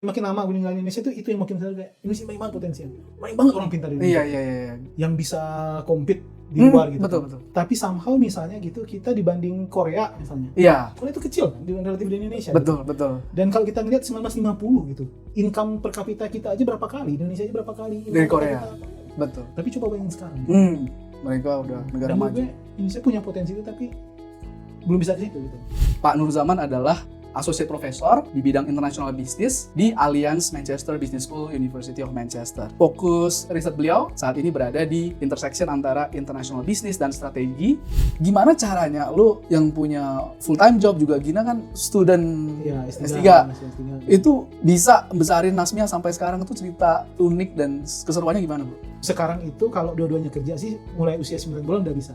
makin lama gue ninggalin Indonesia itu yang makin sadar kayak Indonesia banyak banget potensinya, banyak banget orang pintar di Indonesia Iya. yang bisa compete di luar gitu. Betul. Tapi somehow misalnya gitu kita dibanding Korea misalnya, Iya. Korea itu kecil kan relatif di Indonesia. Betul. Dan kalau kita ngeliat 1950 gitu, income per kapita kita aja berapa kali, Indonesia aja berapa kali Dari income per Korea. kapita. Betul. Tapi coba bayangin sekarang. Mereka udah negara Dan menurut maju. gue, Indonesia punya potensi itu tapi belum bisa di situ gitu. Pak Nur Zaman adalah Associate Professor di bidang International Business di Alliance Manchester Business School, University of Manchester. Fokus riset beliau saat ini berada di intersection antara international business dan strategi. Gimana caranya lu yang punya full time job juga Gina kan student Ya, S3 itu bisa besarin Nasmia sampai sekarang itu cerita unik dan keseruannya gimana, Bro? Sekarang itu kalau dua-duanya kerja sih mulai usia 9 bulan udah bisa.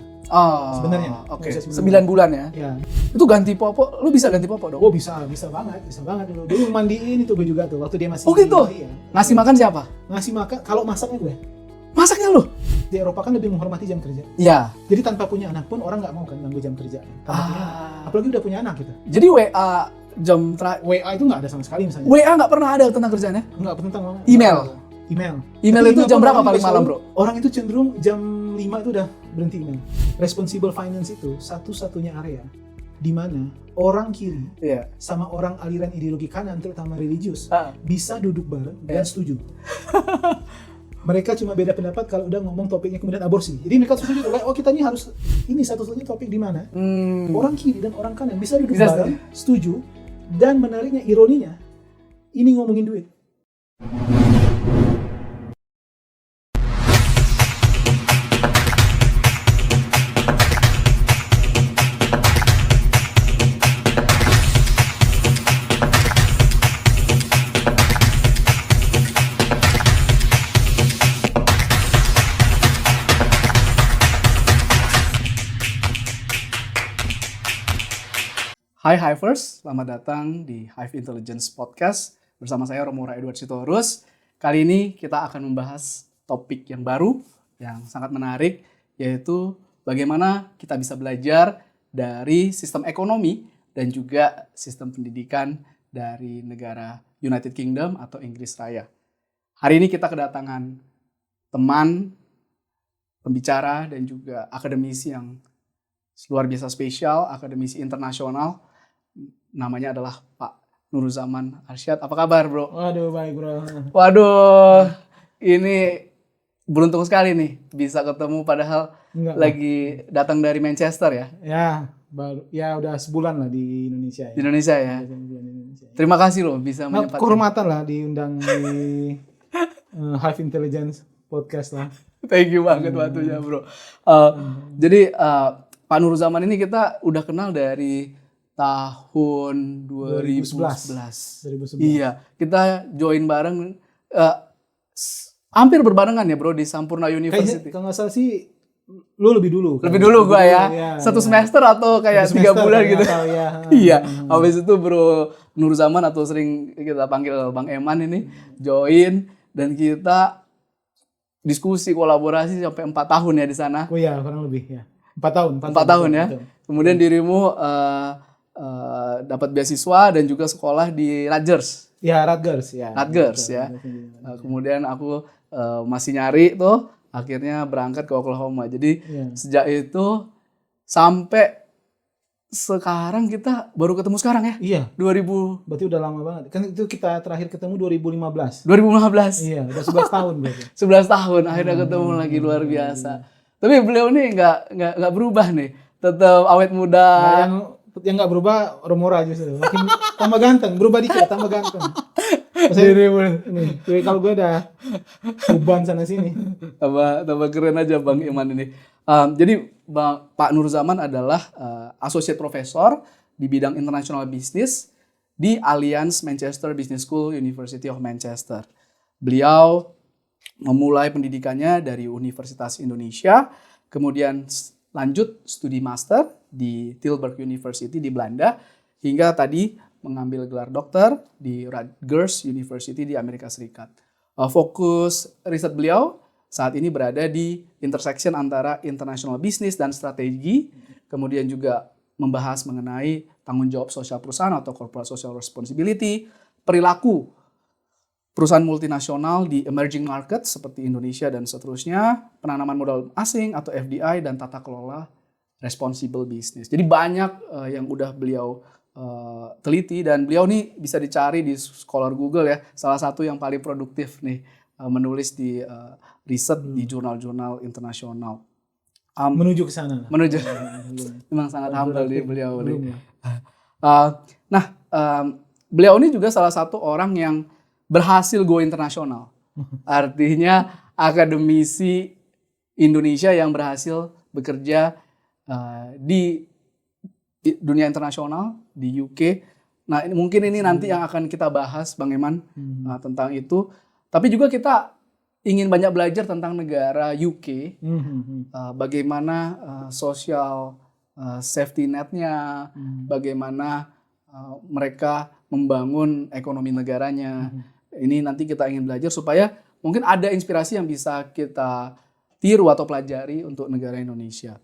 Sebenarnya. Oke. Usia 9 bulan ya. Ya. Itu ganti popok, lu bisa ganti popok dong? Oh bisa banget dulu. Dulu mandiin itu gue juga tuh waktu dia masih. Oh gitu? Iya. Ngasih makan siapa? Ngasih makan, kalau masaknya gue. Masaknya lu? Di Eropa kan lebih menghormati jam kerja. Iya. Jadi tanpa punya anak pun orang nggak mau kan ganggu jam kerja. Apalagi udah punya anak gitu. Jadi WA jam WA itu nggak ada sama sekali misalnya. WA nggak pernah ada tentang kerjaannya? Nggak tentang Email Tapi itu jam pun berapa orang paling juga malam, selalu- Bro? Orang itu cenderung jam 5 itu udah berhenti email. Responsible finance itu satu-satunya area di mana orang kiri Iya. sama orang aliran ideologi kanan terutama religius Ah. bisa duduk bareng dan setuju. Mereka cuma beda pendapat kalau udah ngomong topiknya kemudian aborsi. Jadi mereka setuju kayak kita ini harus ini satu-satunya topik di mana orang kiri dan orang kanan bisa duduk Bisa bareng, setuju. Dan menariknya, ironinya, ini ngomongin duit. Hai Hivers, selamat datang di Hive Intelligence Podcast bersama saya Romora Edward Sitorus. Kali ini kita akan membahas topik yang baru, yang sangat menarik, yaitu bagaimana kita bisa belajar dari sistem ekonomi dan juga sistem pendidikan dari negara United Kingdom atau Inggris Raya. Hari ini kita kedatangan teman, pembicara, dan juga akademisi yang luar biasa spesial, akademisi internasional. Namanya adalah Pak Nur Zaman Arsyad. Apa kabar, Bro? Waduh, baik bro. Waduh, ini beruntung sekali nih bisa ketemu padahal lagi datang dari Manchester ya. Ya, ya udah sebulan lah di Indonesia ya. Di Indonesia ya. Terima kasih loh bisa menyempatkan. Kehormatan lah diundang di Hive Intelligence Podcast lah. Thank you banget waktunya, Bro. Jadi Pak Nur Zaman ini kita udah kenal dari tahun 2011. Iya, kita join bareng hampir berbarengan ya, Bro, di Sampurna University. Kalau nggak salah sih lu lebih dulu. Lebih dulu gua ya. Satu semester atau kayak 3 bulan gitu. Iya. Habis itu Bro Nur Zaman atau sering kita panggil Bang Eman ini join dan kita diskusi kolaborasi sampai 4 tahun ya di sana. Oh iya, kurang lebih ya. 4 tahun. 4 tahun ya. Betul. Kemudian dirimu dapat beasiswa dan juga sekolah di Rutgers. Ya, Rutgers ya. Rutgers ya. Kemudian aku masih nyari tuh, akhirnya berangkat ke Oklahoma. Jadi sejak itu sampai sekarang kita baru ketemu sekarang ya? Iya. 2000. Berarti udah lama banget. Kan itu kita terakhir ketemu 2015. 2015. Iya, udah 11 tahun berarti. 11 tahun akhirnya ketemu lagi, luar biasa. Tapi beliau nih nggak berubah nih. Tetap awet muda. Nah, yang nggak berubah Romora justru. Makin tambah ganteng, berubah dikit tambah ganteng. Nih, kalau gue udah uban sana sini. Tambah keren aja Bang Iman ini. Jadi Pak Nur Zaman adalah Associate Professor di bidang International Business di Alliance Manchester Business School, University of Manchester. Beliau memulai pendidikannya dari Universitas Indonesia, kemudian lanjut studi master di Tilburg University di Belanda, hingga tadi mengambil gelar dokter di Rutgers University di Amerika Serikat. Fokus riset beliau saat ini berada di intersection antara international business dan strategi, kemudian juga membahas mengenai tanggung jawab sosial perusahaan atau corporate social responsibility, perilaku perusahaan multinasional di emerging market seperti Indonesia dan seterusnya, penanaman modal asing atau FDI, dan tata kelola responsible business. Jadi banyak yang udah beliau teliti, dan beliau nih bisa dicari di Scholar Google ya, salah satu yang paling produktif nih menulis di riset di jurnal-jurnal internasional. Menuju ke sana lah. Menuju, memang sangat humble nih beliau nih. Beliau ini juga salah satu orang yang berhasil go internasional. Artinya akademisi Indonesia yang berhasil bekerja di dunia internasional, di UK. Nah, mungkin ini nanti yang akan kita bahas, Bang Iman, tentang itu. Tapi juga kita ingin banyak belajar tentang negara UK, bagaimana social safety net-nya, bagaimana mereka membangun ekonomi negaranya. Ini nanti kita ingin belajar supaya mungkin ada inspirasi yang bisa kita tiru atau pelajari untuk negara Indonesia.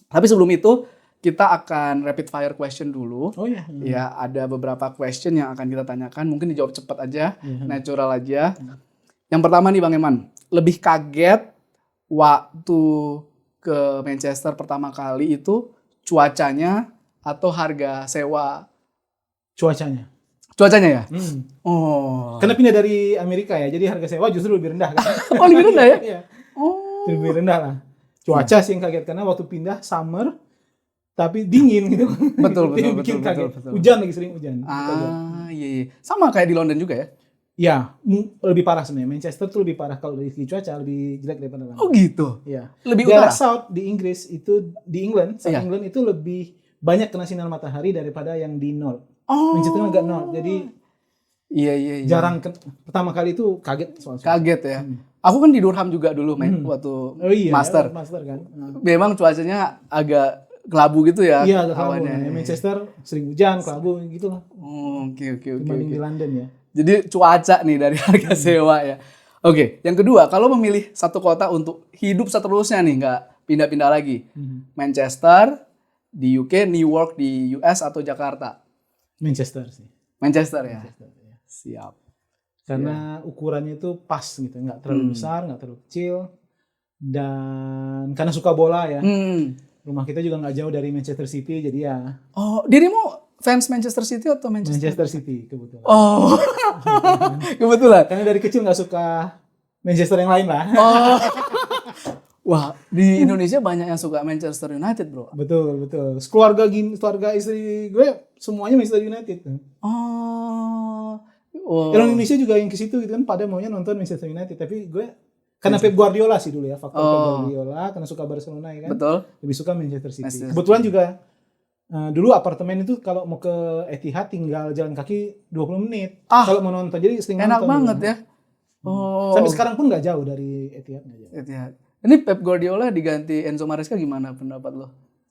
Tapi sebelum itu, kita akan rapid fire question dulu. Oh iya. Ya, ada beberapa question yang akan kita tanyakan. Mungkin dijawab cepat aja, natural aja. Yang pertama nih Bang Iman, lebih kaget waktu ke Manchester pertama kali itu cuacanya atau harga sewa? Cuacanya. Cuacanya ya? Oh. Karena pindah dari Amerika ya, jadi harga sewa justru lebih rendah kan? Oh, lebih rendah ya? Iya. Oh. Lebih rendah lah. Cuaca sih yang kaget, karena waktu pindah summer tapi dingin gitu. Betul. Hujan lagi, sering hujan. Iya. Sama kayak di London juga ya? Ya, lebih parah sebenarnya. Manchester tuh lebih parah kalau dari segi cuaca, lebih jelek daripada London. Oh gitu? Iya. Lebih daerah utara? South di Inggris itu, di England, South England itu lebih banyak kena sinar matahari daripada yang di North. Manchester agak North, jadi iya. jarang. Pertama kali itu kaget soal cuaca. Kaget ya? Aku kan di Durham juga dulu waktu master. Master kan. Memang cuacanya agak kelabu gitu ya? Iya, agak kelabu. Awannya. Manchester sering hujan, kelabu gitu lah. Oke. Dibanding di London ya. Jadi cuaca nih dari harga sewa ya. Oke, yang kedua, kalau memilih satu kota untuk hidup seterusnya nih, nggak pindah-pindah lagi. Manchester di UK, New York di US, atau Jakarta? Manchester sih. Manchester ya? Manchester, ya. Siap. Karena ukurannya itu pas gitu, nggak terlalu besar, nggak terlalu kecil. Dan karena suka bola ya, rumah kita juga nggak jauh dari Manchester City, jadi ya. Oh, dirimu fans Manchester City atau Manchester City kebetulan. Oh, kebetulan. Karena dari kecil nggak suka Manchester yang lain lah. Oh, wah, di Indonesia banyak yang suka Manchester United, bro. Betul. Keluarga istri gue semuanya Manchester United. Oh. Orang Indonesia juga yang ke situ gitu kan, pada maunya nonton Manchester United, tapi gue karena Pep Guardiola sih dulu ya, faktor Pep Guardiola, karena suka Barcelona ya kan. Betul. Lebih suka Manchester City. Kebetulan juga dulu apartemen itu kalau mau ke Etihad tinggal jalan kaki 20 menit. Kalau mau nonton, jadi sering nonton. Enak banget ya. Oh. Sampai sekarang pun nggak jauh dari Etihad. Etihad. Ini Pep Guardiola diganti Enzo Maresca, gimana pendapat lo?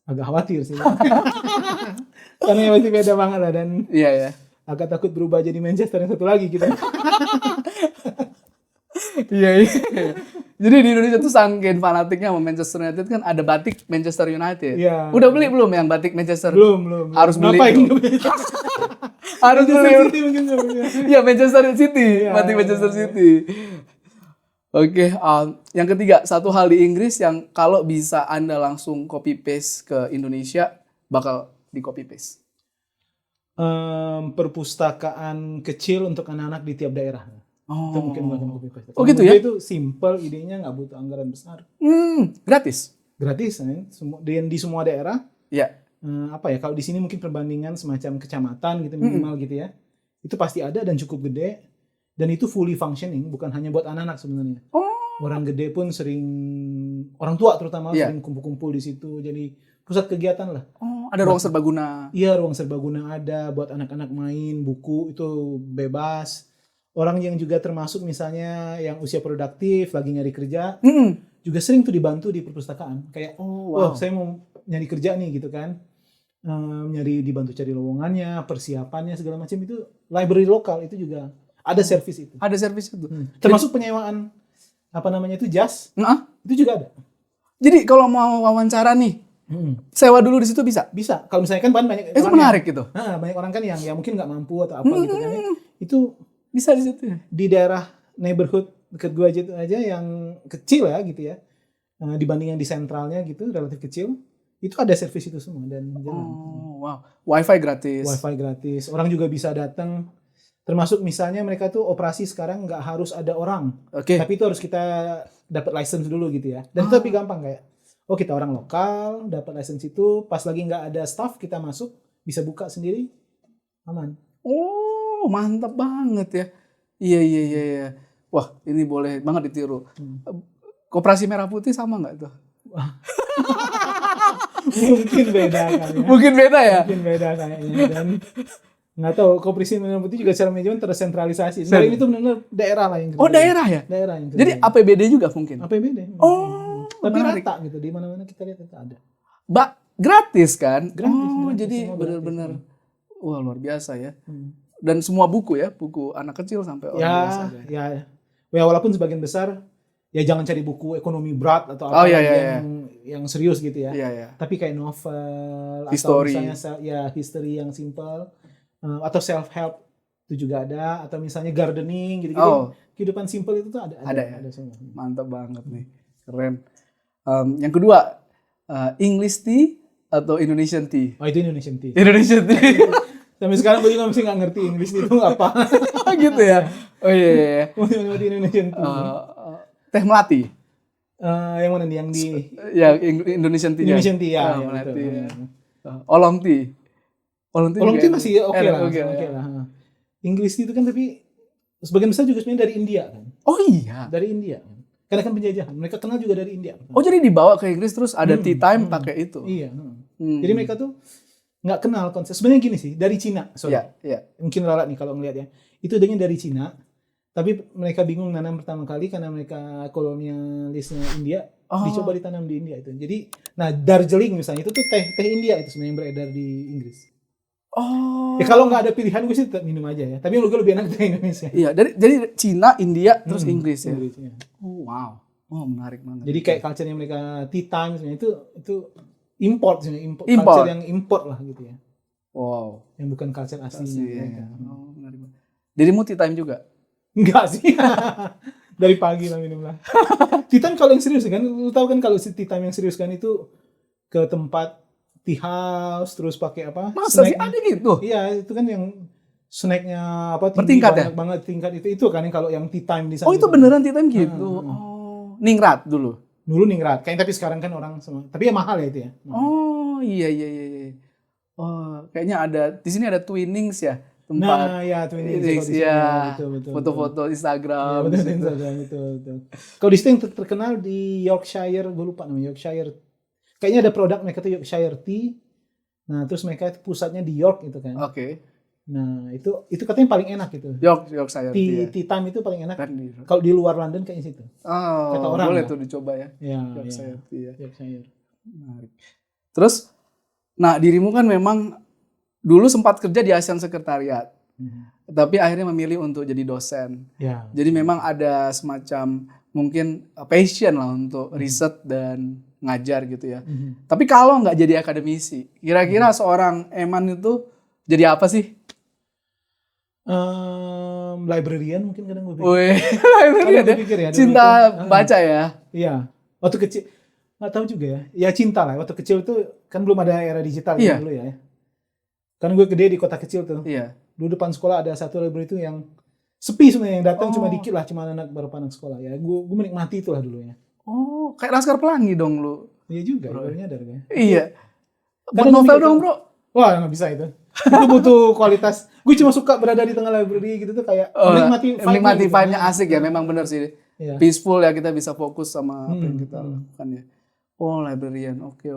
Agak khawatir sih. Karena yang masih beda banget lah, dan iya. agak takut berubah jadi Manchester yang satu lagi gitu. Iya. Jadi di Indonesia tuh saking fanatiknya sama Manchester United kan ada batik Manchester United. Iya. Udah beli belum yang batik Manchester? Belum. Harus beli. Harus beli. Iya, Manchester City. Batik Manchester City. Oke, yang ketiga, satu hal di Inggris yang kalau bisa Anda langsung copy paste ke Indonesia bakal di copy paste. Perpustakaan kecil untuk anak-anak di tiap daerah. Itu mungkin bukan copy paste. Oh gitu ya? Itu simple idenya, nggak butuh anggaran besar. Gratis kan? Di semua daerah. Ya. Kalau di sini mungkin perbandingan semacam kecamatan gitu minimal gitu ya. Itu pasti ada dan cukup gede, dan itu fully functioning, bukan hanya buat anak-anak sebenarnya. Orang gede pun sering, orang tua terutama sering kumpul-kumpul di situ, jadi pusat kegiatan lah. Ada ruang serbaguna. Iya, ruang serbaguna ada buat anak-anak main, buku itu bebas. Orang yang juga termasuk misalnya yang usia produktif, lagi nyari kerja, juga sering tuh dibantu di perpustakaan. Kayak, saya mau nyari kerja nih gitu kan. Dibantu cari lowongannya, persiapannya segala macam, itu library lokal itu juga ada servis itu. Ada servis itu. Termasuk penyewaan jas. Itu juga ada. Jadi kalau mau wawancara nih, sewa dulu di situ bisa? Bisa. Kalau misalnya kan banyak itu menarik gitu. Banyak orang kan yang mungkin nggak mampu atau apa gitu kan. Itu Bisa di situ ya? Di daerah neighborhood dekat gua aja yang kecil ya gitu ya. Dibanding yang di sentralnya gitu relatif kecil, itu ada servis itu semua dan jalan. Oh, wow. Wifi gratis. Wifi gratis. Orang juga bisa datang. Termasuk misalnya mereka tuh operasi sekarang nggak harus ada orang. Oke. Tapi itu harus kita dapat license dulu gitu ya. Dan itu tapi gampang kayak, oh kita orang lokal, dapat license itu, pas lagi nggak ada staff kita masuk, bisa buka sendiri, aman. Oh, mantap banget ya. Iya. Wah, ini boleh banget ditiru. Koperasi Merah Putih sama nggak tuh? Mungkin beda kayaknya. Mungkin beda ya? Mungkin beda kayaknya. Dan nggak tahu, Koperasi Merah Putih juga secara manajemen tersentralisasi. Sebenarnya ini tuh benar-benar daerah lah yang kerja. Oh, daerah ya? Daerah yang kerja. Jadi APBD juga mungkin? APBD. Oh, tapi menarik. rata gitu, di mana-mana kita lihat itu ada. Gratis kan? Gratis, jadi semua benar-benar wah luar biasa ya. Dan semua buku ya, buku anak kecil sampai orang dewasa. Ya, walaupun sebagian besar ya jangan cari buku ekonomi berat atau apa yang serius gitu ya. Iya. Tapi kayak novel History. atau misalnya history yang simple atau self help itu juga ada, atau misalnya gardening gitu-gitu. Oh. Kehidupan simple itu tuh ada ya? ada semua. Mantap banget nih. Keren. Yang kedua, English tea atau Indonesian tea? Oh, itu Indonesian tea. Indonesian tea. Sampai sekarang gue juga masih nggak ngerti Inggris itu apa. Gitu ya. Oh iya. Mau di Indonesian tea. Teh melati. Yang mana nih? Yang di Ya, Indonesian tea. Indonesian tea ya. Melati. Ya. Oolong tea. Oolong tea masih oke lah. Oke lah. Inggris itu kan tapi sebagian besar juga sebenarnya dari India kan. Oh iya. Dari India. Karena kan penjajahan. Mereka kenal juga dari India. Oh jadi dibawa ke Inggris terus ada tea time pakai itu. Iya. Jadi mereka tuh nggak kenal konsep. Sebenarnya gini sih, dari Cina. Iya. Mungkin lalat nih kalau ngelihat ya. Itu dengan dari Cina. Tapi mereka bingung nanam pertama kali karena mereka kolonialisnya India. Dicoba ditanam di India itu. Jadi, nah Darjeeling misalnya itu tuh teh India itu sebenarnya yang beredar di Inggris. Oh. Ya kalau nggak ada pilihan gue sih tetap minum aja ya. Tapi gue lebih enak dari Indonesia. Iya, jadi Cina, India, terus Inggris ya. Inggris, ya. Oh, wow. Oh, menarik banget. Jadi kayak culture-nya mereka tea time sebenarnya itu import sebenarnya, culture yang import lah gitu ya. Wow. Yang bukan culture aslinya mereka. Oh, menarik banget. Jadi mau tea time juga? Enggak sih. Dari pagi lah minum lah. Tea time kalau yang serius kan, lu tahu kan kalau tea time yang serius kan itu ke tempat tea house terus pakai apa? Masa sih ada gitu? Iya, itu kan yang snacknya apa bertingkat banyak ya? Banget tingkat itu kan yang kalau yang tea time di sana. Oh, itu beneran tea time gitu. Oh, ningrat dulu. Dulu ningrat. Kayaknya tapi sekarang kan orang semua. Tapi ya mahal ya itu ya. Oh, iya. Oh, kayaknya ada di sini ada Twinings ya. Tempat. Nah, ya Twinings. Ya. Betul. Foto-foto Instagram. Ya, betul. Kalau di situ yang terkenal di Yorkshire, gue lupa namanya Yorkshire. Kayaknya ada produk mereka tuh Yorkshire Tea. Nah, terus mereka pusatnya di York itu kan. Oke. Nah, itu katanya paling enak itu. Yorkshire Tea time itu paling enak. Kan kalau di luar London kayaknya situ. Oh, kata orang boleh lah. tuh dicoba ya. Yorkshire Tea. Yorkshire. Menarik. Terus, nah dirimu kan memang dulu sempat kerja di ASEAN Sekretariat. Tapi akhirnya memilih untuk jadi dosen. Ya. Jadi memang ada semacam mungkin passion lah untuk riset dan ngajar gitu ya. Tapi kalau nggak jadi akademisi, kira-kira seorang Eman itu jadi apa sih? Librarian mungkin kadang gue pikir. Wih, librarian ya? Pikir ya. Cinta baca ya? Iya. Waktu kecil nggak tahu juga ya. Ya cinta lah. Waktu kecil itu kan belum ada era digital dulu ya. Kan gue gede di kota kecil tuh. Iya. Dulu depan sekolah ada satu library itu yang sepi sebenarnya, yang datang cuma dikit lah, cuma anak beberapa anak sekolah ya. Gue menikmati itulah dulu ya. Oh, kayak Laskar Pelangi dong lu. Iya juga, baru nyadar gue. Iya. Kadang Novel mikir, dong bro. Wah nggak bisa itu. Itu butuh kualitas. Gue cuma suka berada di tengah library gitu tuh kayak menikmati vibe-nya asik ya, memang benar sih. Iya. Peaceful ya, kita bisa fokus sama apa yang kita lakukan ya. Oh, librarian. Oke.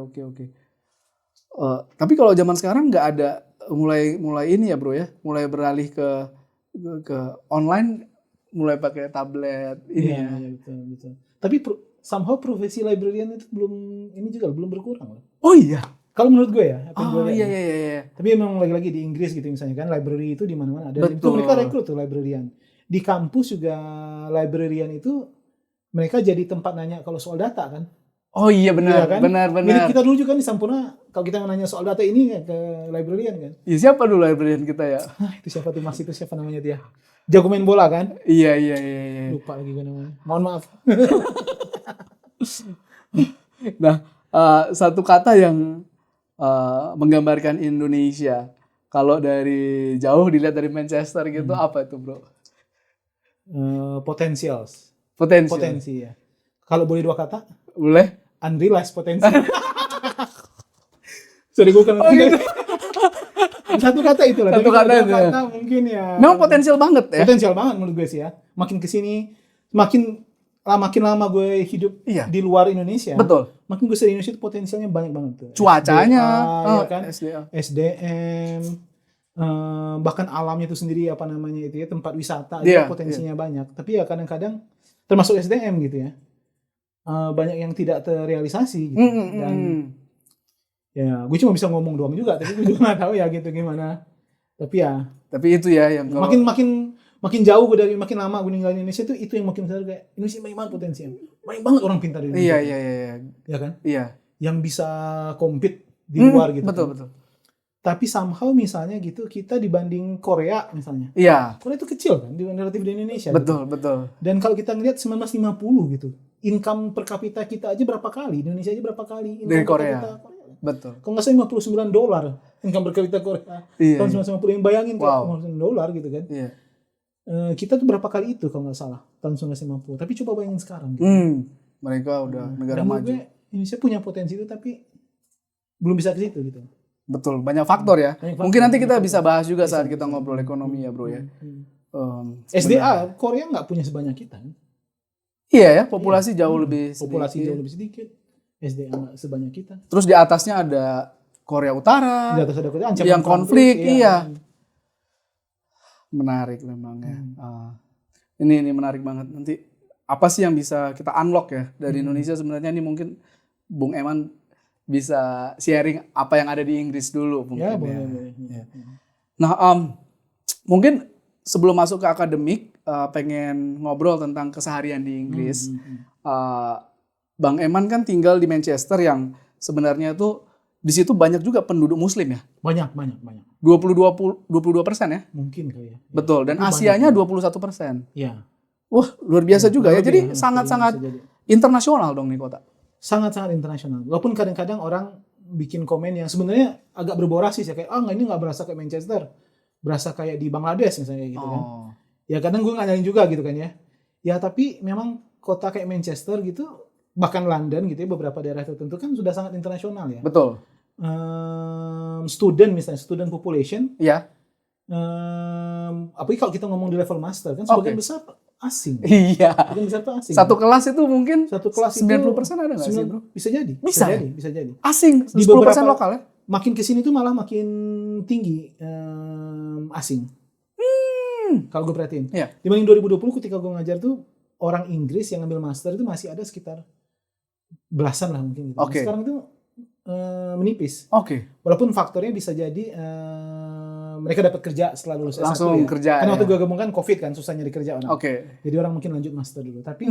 Tapi kalau zaman sekarang nggak ada mulai ini ya bro ya, mulai beralih ke online, mulai pakai tablet ini ya. Iya, betul. Tapi somehow profesi librarian itu belum berkurang loh. Oh iya. Kalau menurut gue ya. Iya. Tapi memang lagi-lagi di Inggris gitu misalnya kan, library itu di mana-mana ada. Itu Betul. mereka rekrut tuh librarian. Di kampus juga librarian itu mereka jadi tempat nanya kalau soal data kan. Oh iya benar, kan? benar. Jadi kita dulu juga kan di Sampurna kalau kita mau nanya soal data ini ke librarian kan. Ya, siapa dulu librarian kita ya? Itu siapa tuh Mas, itu siapa namanya dia? Jago main bola kan? Iya. Lupa lagi gue namanya. Mohon maaf. Nah, satu kata yang menggambarkan Indonesia. Kalau dari jauh dilihat dari Manchester gitu, apa itu bro? Potensials. Potensi. Potensi ya. Kalau boleh 2 kata, Boleh? unrealized potensi. Sorry gue kan. Gitu. Satu kata itu lah. Satu Tapi kalau kata dua itu ya. kata mungkin ya. Memang potensial banget ya? Potensial banget menurut gue sih ya. Makin kesini, makin lama gue hidup Iya. di luar Indonesia. Betul. Makin gue di Indonesia itu potensialnya banyak banget tuh. Cuacanya, SDA, ya kan? SDA. SDM, bahkan alamnya itu sendiri apa namanya itu ya, tempat wisata Iya, itu potensinya banyak. Tapi ya kadang-kadang termasuk SDM gitu ya. Banyak yang tidak terrealisasi gitu. Dan ya gue cuma bisa ngomong doang juga, tapi gue juga nggak tahu ya gitu gimana. Tapi itu ya yang kalau makin jauh gue dari makin lama gue ninggalin Indonesia itu yang makin sadar kayak Indonesia banyak banget potensinya. Banyak banget orang pintar di Indonesia. Iya. Ya kan? Iya. Yang bisa compete di luar gitu. Betul. Tapi somehow misalnya gitu kita dibanding Korea misalnya. Iya. Korea itu kecil kan relatif di Indonesia. Betul. Dan kalau kita ngelihat 1950 gitu, income per kapita kita aja berapa kali? Indonesia aja berapa kali? Dari Korea. Betul. Kalau nggak salah $59 income per kapita Korea. Tahun 1950 yang bayangin kayak $59 gitu kan. Iya. Kita tuh berapa kali itu kalau nggak salah tahun 1950. Tapi coba bayangin sekarang. Gitu. Mereka udah negara dan maju. Indonesia punya potensi itu tapi belum bisa ke situ gitu. Betul, banyak faktor ya. Mungkin nanti kita bisa bahas juga saat kita ngobrol ekonomi ya bro ya. SDA Korea nggak punya sebanyak kita. Iya ya, populasi jauh lebih sedikit. SDA nggak sebanyak kita. Terus di atasnya ada Korea Utara. Di atas ada Korea yang konflik, iya. Menarik memang ya. Ini menarik banget. Nanti apa sih yang bisa kita unlock ya dari Indonesia sebenarnya ini mungkin Bung Eman bisa sharing apa yang ada di Inggris dulu mungkin ya. Boleh. Nah, mungkin sebelum masuk ke akademik pengen ngobrol tentang keseharian di Inggris. Bang Eman kan tinggal di Manchester yang sebenarnya tuh di situ banyak juga penduduk Muslim ya. Banyak. 22% ya. Mungkin kali ya. Betul. Dan Asianya 21%. Iya. Wah luar biasa juga ya. Jadi sangat-sangat internasional dong nih kota. Sangat-sangat internasional. Walaupun kadang-kadang orang bikin komen yang sebenarnya agak berborasi ya kayak ini nggak berasa kayak Manchester, berasa kayak di Bangladesh misalnya gitu kan. Ya kadang gue nganyain juga gitu kan ya. Ya tapi memang kota kayak Manchester gitu, bahkan London gitu ya beberapa daerah tertentu kan sudah sangat internasional ya. Betul. Student population. Iya. Apalagi kalau kita ngomong di level master kan sebagian besar asing. Iya. Sebagian besar tuh asing. Satu kelas itu mungkin 90% itu, ada nggak sih bro? Bisa jadi. Bisa jadi. Asing. 10% lokal ya? Makin kesini tuh malah makin tinggi asing. Kalau gue perhatiin. Iya. Dibanding 2020 ketika gue ngajar tuh orang Inggris yang ngambil master itu masih ada sekitar belasan lah mungkin gitu. Okay. Sekarang itu menipis. Walaupun faktornya bisa jadi mereka dapat kerja setelah lulus S1 langsung ya. kerja. Karena waktu gue gabung kan COVID kan susah nyari kerja orang. Jadi orang mungkin lanjut master dulu. Tapi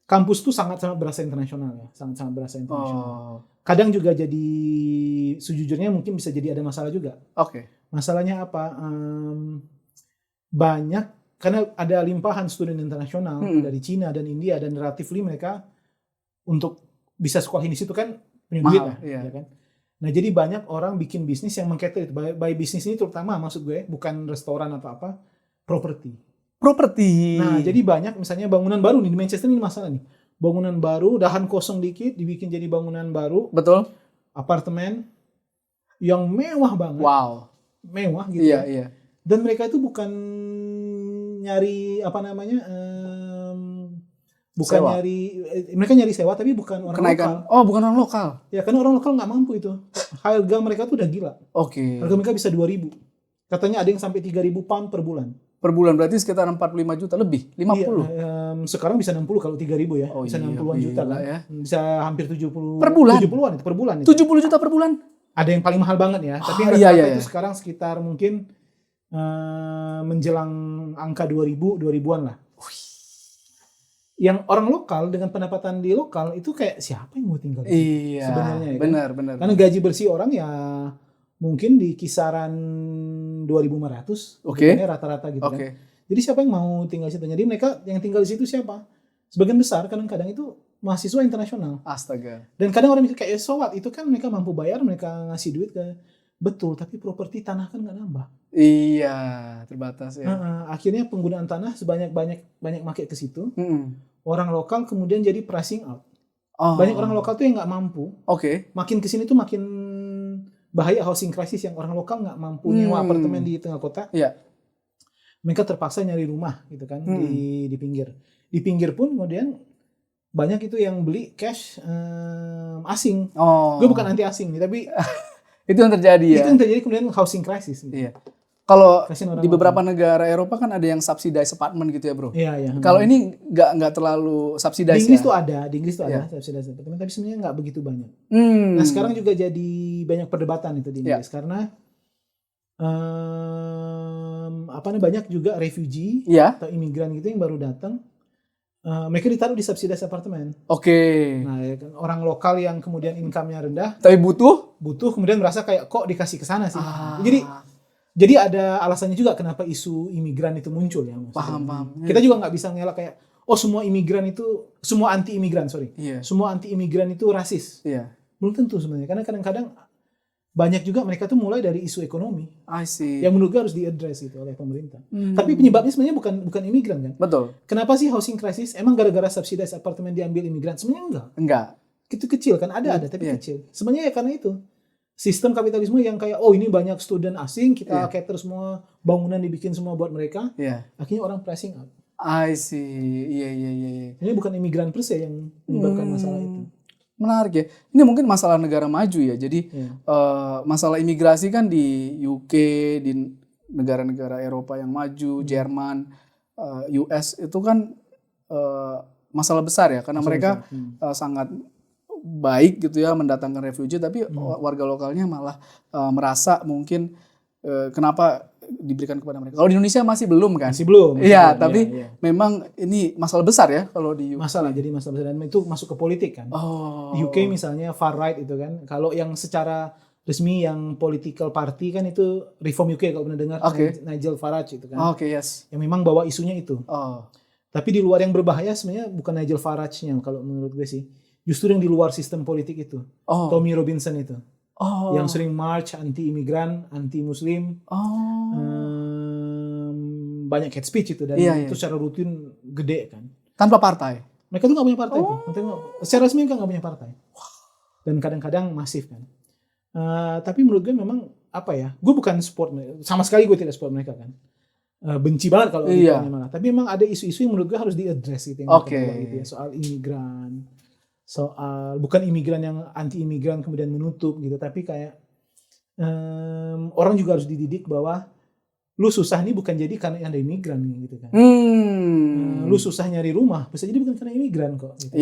kampus tuh sangat-sangat berasa internasional ya. Sangat-sangat berasa internasional. Kadang juga jadi sejujurnya mungkin bisa jadi ada masalah juga. Masalahnya apa? Banyak karena ada limpahan student internasional dari Cina dan India dan relatively mereka untuk bisa sekolah di situ kan punya duit lah, ya kan. Nah jadi banyak orang bikin bisnis yang meng-cater itu. By bisnis ini terutama maksud gue bukan restoran atau apa, properti. Nah jadi banyak misalnya bangunan baru nih di Manchester ini masalah nih. Bangunan baru, dahan kosong dikit dibikin jadi bangunan baru. Betul. Apartemen yang mewah banget. Wow. Mewah gitu. Iya. Dan mereka itu bukan nyari apa namanya, bukan sewa. Mereka nyari sewa tapi bukan orang lokal. Bukan orang lokal. Ya karena orang lokal nggak mampu itu. Harga mereka tuh udah gila. Harga mereka bisa 2.000. Katanya ada yang sampai 3.000 pound per bulan. Per bulan berarti sekitar 45 juta lebih, 50. Iya, sekarang bisa 60 kalau 3.000 ya. Bisa 60-an juta kan. Ya. Bisa hampir 70. Per bulan. 70-an itu per bulan. 70 juta per bulan. Ada yang paling mahal banget ya. Tapi rata-rata itu sekarang sekitar mungkin menjelang angka 2000-an lah. Yang orang lokal dengan pendapatan di lokal itu kayak siapa yang mau tinggal di sebenarnya ya benar. Karena gaji bersih orang ya mungkin di kisaran 2.500 rata-rata gitu kan. Jadi siapa yang mau tinggal di situ? Jadi mereka yang tinggal di situ siapa? Sebagian besar kadang-kadang itu mahasiswa internasional. Astaga. Dan kadang orang mikir kayak so what? Itu kan mereka mampu bayar, mereka ngasih duit ke betul, tapi properti tanah kan nggak nambah. Iya, terbatas ya. Akhirnya penggunaan tanah banyak make ke situ. Mm-mm. Orang lokal kemudian jadi pricing out. Oh. Banyak orang lokal tuh yang nggak mampu. Oke. Makin kesini tuh makin bahaya housing crisis, yang orang lokal nggak mampu nyewa apartemen di tengah kota. Iya. Mereka terpaksa nyari rumah gitu kan di pinggir. Di pinggir pun kemudian banyak itu yang beli cash asing. Oh. Gue bukan anti asing nih, tapi itu yang terjadi ya. itu yang terjadi kemudian housing crisis. Gitu. Iya. Kalau Kasian orang di beberapa negara Eropa kan ada yang subsidized apartment gitu ya, Bro. Iya, iya. Kalau ini nggak terlalu subsidized. Di Inggris ya? tuh ada, subsidized apartemen, tapi sebenarnya nggak begitu banyak. Nah sekarang juga jadi banyak perdebatan itu di Inggris karena banyak juga refugee atau imigran gitu yang baru datang. Mereka ditaruh di subsidized apartemen. Oke. Nah, ya kan, orang lokal yang kemudian income-nya rendah, tapi butuh kemudian merasa kayak kok dikasih ke sana sih. Jadi ada alasannya juga kenapa isu imigran itu muncul ya. Paham. Kita juga nggak bisa ngelak kayak semua anti imigran semua anti imigran itu rasis. Iya. Belum tentu sebenarnya, karena kadang-kadang banyak juga mereka tuh mulai dari isu ekonomi. I see. Yang menurut gue harus diaddress gitu oleh pemerintah. Tapi penyebabnya sebenarnya bukan imigran kan? Betul. Kenapa sih housing crisis? Emang gara-gara subsidized apartemen diambil imigran? Sebenarnya enggak. Itu kecil kan, ada tapi kecil. Sebenarnya ya karena itu. Sistem kapitalisme yang kayak ini banyak student asing, kita cater semua, bangunan dibikin semua buat mereka. Akhirnya orang pricing out. I see. Iya. Ini bukan imigran per se yang menyebabkan masalah itu. Menarik ya. Ini mungkin masalah negara maju ya. Jadi masalah imigrasi kan di UK, di negara-negara Eropa yang maju, Jerman, US itu kan masalah besar ya, karena mereka sangat baik gitu ya mendatangkan refugee, tapi warga lokalnya malah merasa mungkin kenapa diberikan kepada mereka. Kalau di Indonesia masih belum kan? Masih belum. Iya, tapi memang ini masalah besar ya kalau di UK. Jadi masalah besar, dan itu masuk ke politik kan. Di UK misalnya far right itu kan. Kalau yang secara resmi yang political party kan itu Reform UK, kalau pernah dengar Nigel Farage itu kan. Yang memang bawa isunya itu. Tapi di luar yang berbahaya sebenarnya bukan Nigel Farage-nya kalau menurut gue sih. Justru yang di luar sistem politik itu. Tommy Robinson itu. Yang sering march anti-imigran, anti-muslim. Banyak hate speech itu. Dan itu secara rutin gede kan. Tanpa partai? Mereka tuh gak punya partai. Secara resmi mereka gak punya partai. Dan kadang-kadang masif kan. Tapi menurut gue memang gue bukan support, sama sekali gue tidak support mereka kan. Benci banget kalau malah. Tapi memang ada isu-isu yang menurut gue harus diaddress gitu. Gitu ya. Soal imigran. Soal bukan imigran yang anti imigran kemudian menutup gitu, tapi kayak orang juga harus dididik bahwa lu susah nih bukan jadi karena ada imigran gitu kan. Lu susah nyari rumah bisa jadi bukan karena imigran kok. Gitu.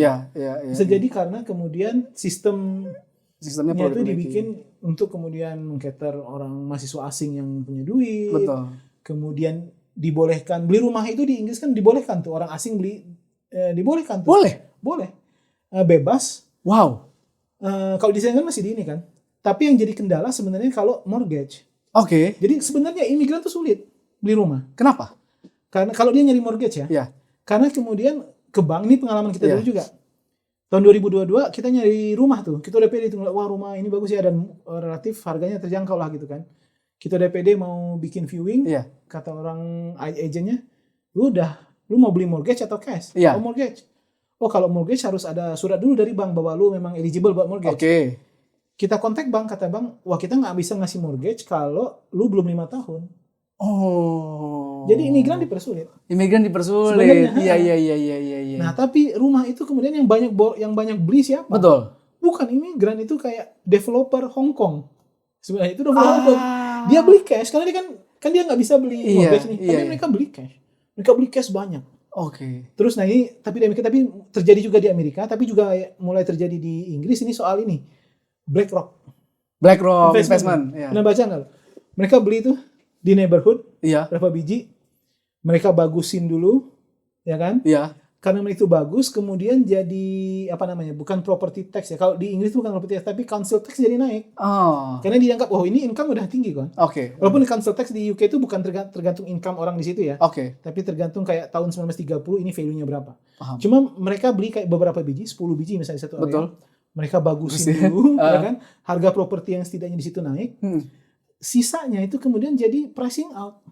Bisa jadi karena kemudian sistemnya itu dibikin untuk kemudian mengcater orang mahasiswa asing yang punya duit. Betul. Kemudian dibolehkan beli rumah itu di Inggris kan dibolehkan tuh orang asing beli dibolehkan tuh. Boleh. Bebas. Wow. Kalau di sana kan masih di ini kan. Tapi yang jadi kendala sebenarnya kalau mortgage. Jadi sebenarnya imigran tuh sulit beli rumah. Kenapa? Karena kalau dia nyari mortgage ya. Karena kemudian ke bank, ini pengalaman kita dulu juga. Tahun 2022 kita nyari rumah tuh. Kita udah pede tuh, wah rumah ini bagus ya dan relatif harganya terjangkau lah gitu kan. Kita udah pede mau bikin viewing. Kata orang agentnya, lu mau beli mortgage atau cash? Mortgage. Kalau mortgage harus ada surat dulu dari bank bahwa lu memang eligible buat mortgage. Kita kontak bank, kata bank, wah kita nggak bisa ngasih mortgage kalau lu belum 5 tahun. Jadi imigran dipersulit. Iya. Nah tapi rumah itu kemudian yang banyak beli siapa? Betul. Bukan imigran, itu kayak developer Hong Kong. Sebenarnya itu developer. Dia beli cash karena dia kan dia nggak bisa beli mortgage nih. Tapi mereka beli cash. Mereka beli cash banyak. Terus ini tapi terjadi juga di Amerika, tapi juga mulai terjadi di Inggris. Ini soal ini BlackRock investment. Pernah baca nggak? Mereka beli tuh di neighborhood berapa biji, mereka bagusin dulu, ya kan? karena itu bagus, kemudian jadi apa namanya? Bukan property tax ya. Kalau di Inggris itu bukan property tax, tapi council tax jadi naik. Oh. Karena dianggap ini income udah tinggi kan. Oke. Walaupun council tax di UK itu bukan tergantung income orang di situ ya. Oke. Tapi tergantung kayak tahun 1930 ini value-nya berapa. Paham. Cuma mereka beli kayak beberapa biji, 10 biji misalnya satu area. Betul. Mereka bagusin dulu, ya kan? Harga properti yang setidaknya di situ naik. Sisanya itu kemudian jadi pricing out.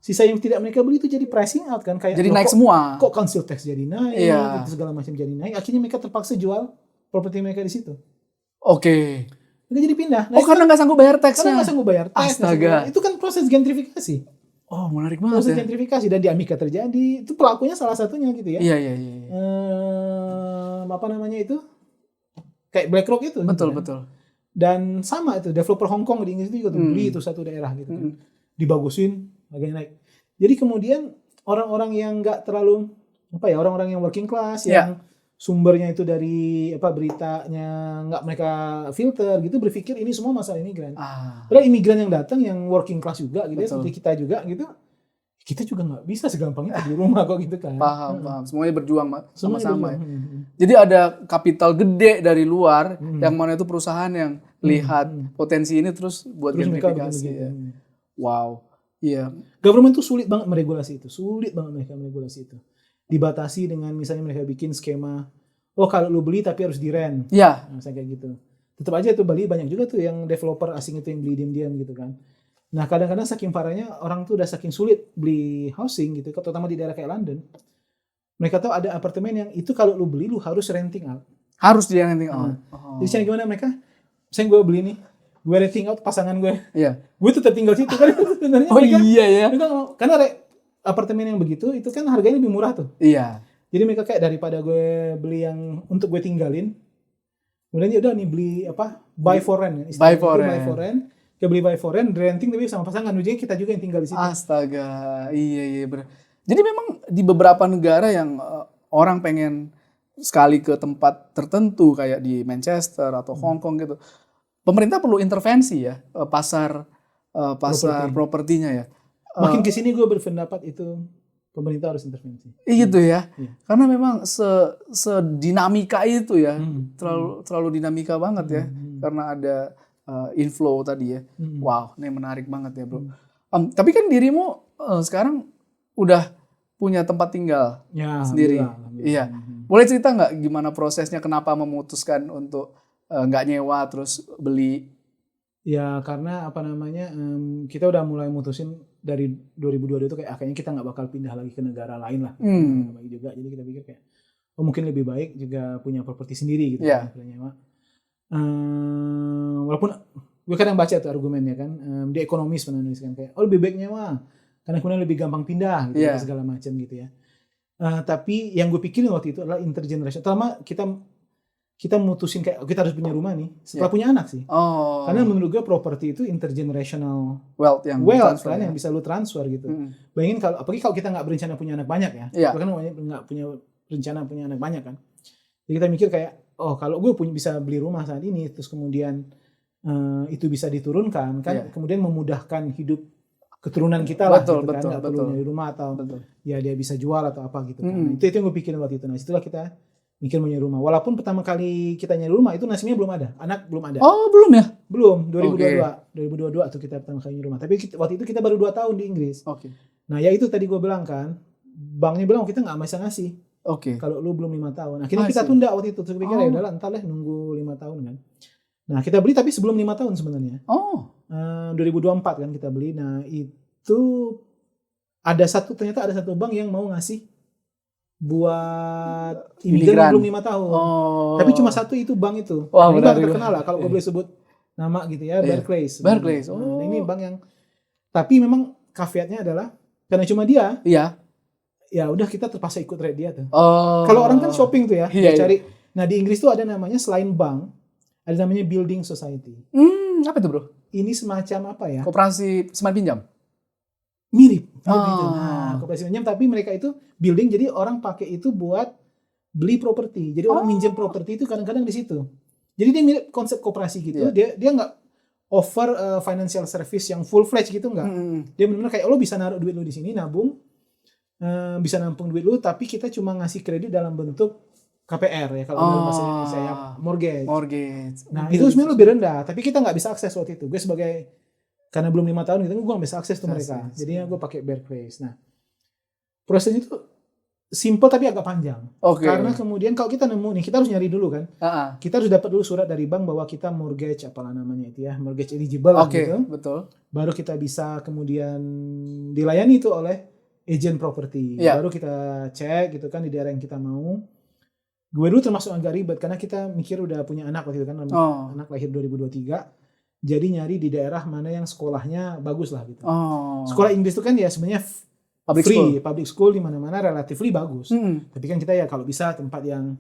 Sisa yang tidak mereka beli itu jadi pricing out kan, kayak jadi naik semua. Kok council tax jadi naik, Iya. itu segala macam jadi naik. Akhirnya mereka terpaksa jual properti mereka di situ. Oke. Mereka jadi pindah. Nah, karena nggak sanggup bayar karena taxnya. nggak sanggup bayar tax. Astaga. Itu kan proses gentrifikasi. Oh, menarik banget Proses ya. gentrifikasi, dan di Amerika terjadi. Itu pelakunya salah satunya gitu ya. Iya. Apa namanya itu? Kayak BlackRock itu. Betul, gitu kan. betul. Dan sama itu developer Hong Kong di Inggris itu juga tuh beli itu satu daerah gitu kan. Dibagusin, harganya naik. Jadi kemudian orang-orang yang nggak terlalu orang-orang yang working class yang sumbernya itu dari beritanya nggak mereka filter gitu, berpikir ini semua masalah imigran. Padahal imigran yang datang yang working class juga gitu ya, seperti kita juga gitu. Kita juga nggak bisa segampang itu di rumah kok gitu kan. Paham. Semuanya berjuang sama-sama ya. berjuang. Jadi ada kapital gede dari luar yang mana itu perusahaan yang lihat potensi ini terus buat gentrifikasi ya. Wow. Iya. Government tuh sulit banget meregulasi itu. Sulit banget mereka meregulasi itu. Dibatasi dengan misalnya mereka bikin skema, kalau lu beli tapi harus di-rent. Iya. Misalnya kayak gitu. Tetap aja tuh Bali banyak juga tuh yang developer asing itu yang beli diam-diam gitu kan. Nah, kadang-kadang saking parahnya orang tuh udah saking sulit beli housing gitu, terutama di daerah kayak London. Mereka tahu ada apartemen yang itu kalau lu beli lu harus renting out. Harus dia renting out. Jadi cara gimana mereka? Misalnya gue beli nih, gue renting out pasangan gue. Iya. Gue tetap tinggal situ kan sebenarnya. Iya ya. Karena apartemen yang begitu itu kan harganya lebih murah tuh. Iya. Jadi mereka kayak daripada gue beli yang untuk gue tinggalin, kemudian ya udah nih beli buy for rent. Buy for rent. Kita beli buy for rent, renting tapi sama pasangan. Ujungnya kita juga yang tinggal di situ. Astaga. Iya benar. Jadi memang di beberapa negara yang orang pengen sekali ke tempat tertentu kayak di Manchester atau Hong Kong gitu, pemerintah perlu intervensi ya, pasar propertinya ya. Makin kesini gue berpendapat itu pemerintah harus intervensi. Gitu ya. Karena memang sedinamika itu ya, terlalu dinamika banget ya, karena ada inflow tadi ya. Wow, ini menarik banget ya bro. Tapi kan dirimu sekarang udah punya tempat tinggal sendiri. Iya. Boleh cerita nggak gimana prosesnya, kenapa memutuskan untuk nggak nyewa terus beli? Ya karena kita udah mulai mutusin dari 2022 itu kayaknya kita nggak bakal pindah lagi ke negara lain lah. Baik juga, jadi kita pikir kayak mungkin lebih baik juga punya properti sendiri gitu. Yeah. Nyewa. Walaupun gue kadang baca tuh argumennya kan, di ekonomis pernah nuliskan kayak lebih baik nyewa karena kemudian lebih gampang pindah gitu segala macam gitu ya. Tapi yang gue pikirin waktu itu adalah intergeneration. Terutama kita mutusin kayak kita harus punya rumah nih setelah punya anak sih. Karena menurut gue properti itu intergenerational wealth kan yang bisa lu transfer gitu. Bayangin apalagi kalau kita nggak berencana punya anak banyak ya. Bahkan nggak punya rencana punya anak banyak kan. Jadi kita mikir kayak kalau gue bisa beli rumah saat ini terus kemudian itu bisa diturunkan kan, kemudian memudahkan hidup keturunan kita lah gitu kan, nggak perlu nyari rumah atau ya dia bisa jual atau apa gitu kan. Itu yang gue pikirin waktu itu. Nah setelah kita mikir mau nyari rumah, walaupun pertama kali kita nyari rumah itu nasibnya belum ada, anak belum ada. Belum ya? Belum, 2022 tuh kita pertama kali nyari rumah. Tapi waktu itu kita baru 2 tahun di Inggris. Nah ya itu tadi gue bilang kan, banknya bilang kita nggak bisa ngasih. Kalau lu belum 5 tahun. Akhirnya kita tunda waktu itu. Terus pikir ya udahlah entar lah nunggu 5 tahun kan. Nah kita beli tapi sebelum 5 tahun sebenarnya. 2024 kan kita beli. Nah itu ternyata ada satu bank yang mau ngasih buat imigran belum 5 tahun. Tapi cuma satu itu bank itu. Ini bank terkenal lah kalau gue boleh sebut nama gitu ya, Barclays. Barclays. Nah, ini bank yang tapi memang caveatnya adalah karena cuma dia. Iya. Ya udah kita terpaksa ikut rate dia tuh. Kalau orang kan shopping tuh ya, cari. Nah di Inggris tuh ada namanya selain bank, ada namanya building society. Apa itu bro? Ini semacam apa ya? Koperasi simpan pinjam. Mirip gitu. Nah, koperasi pinjam tapi mereka itu building, jadi orang pakai itu buat beli properti. Jadi orang minjem properti itu kadang-kadang di situ. Jadi dia mirip konsep koperasi gitu. Dia nggak offer financial service yang full fledged gitu nggak. Dia benar-benar kayak lo bisa naruh duit lo di sini nabung. bisa nampung duit lu, tapi kita cuma ngasih kredit dalam bentuk KPR ya kalau dalam bahasa Indonesia ya, mortgage. Nah itu sebenarnya lebih rendah, tapi kita nggak bisa akses waktu itu. Gue karena belum 5 tahun gitu, gue nggak bisa akses tuh mereka. Jadinya gue pakai Barclays. Nah prosesnya itu simple tapi agak panjang. Karena kemudian kalau kita nemu nih, kita harus nyari dulu kan. Kita harus dapat dulu surat dari bank bahwa kita mortgage apalah namanya itu ya, mortgage eligible gitu. Betul. Baru kita bisa kemudian dilayani itu oleh agent property. Baru kita cek gitu kan di daerah yang kita mau. Gue dulu termasuk agak ribet karena kita mikir udah punya anak waktu itu kan, anak lahir 2023. Jadi nyari di daerah mana yang sekolahnya bagus lah gitu. Sekolah Inggris itu kan ya sebenarnya public school di mana-mana relatively bagus. Tapi kan kita ya kalau bisa tempat yang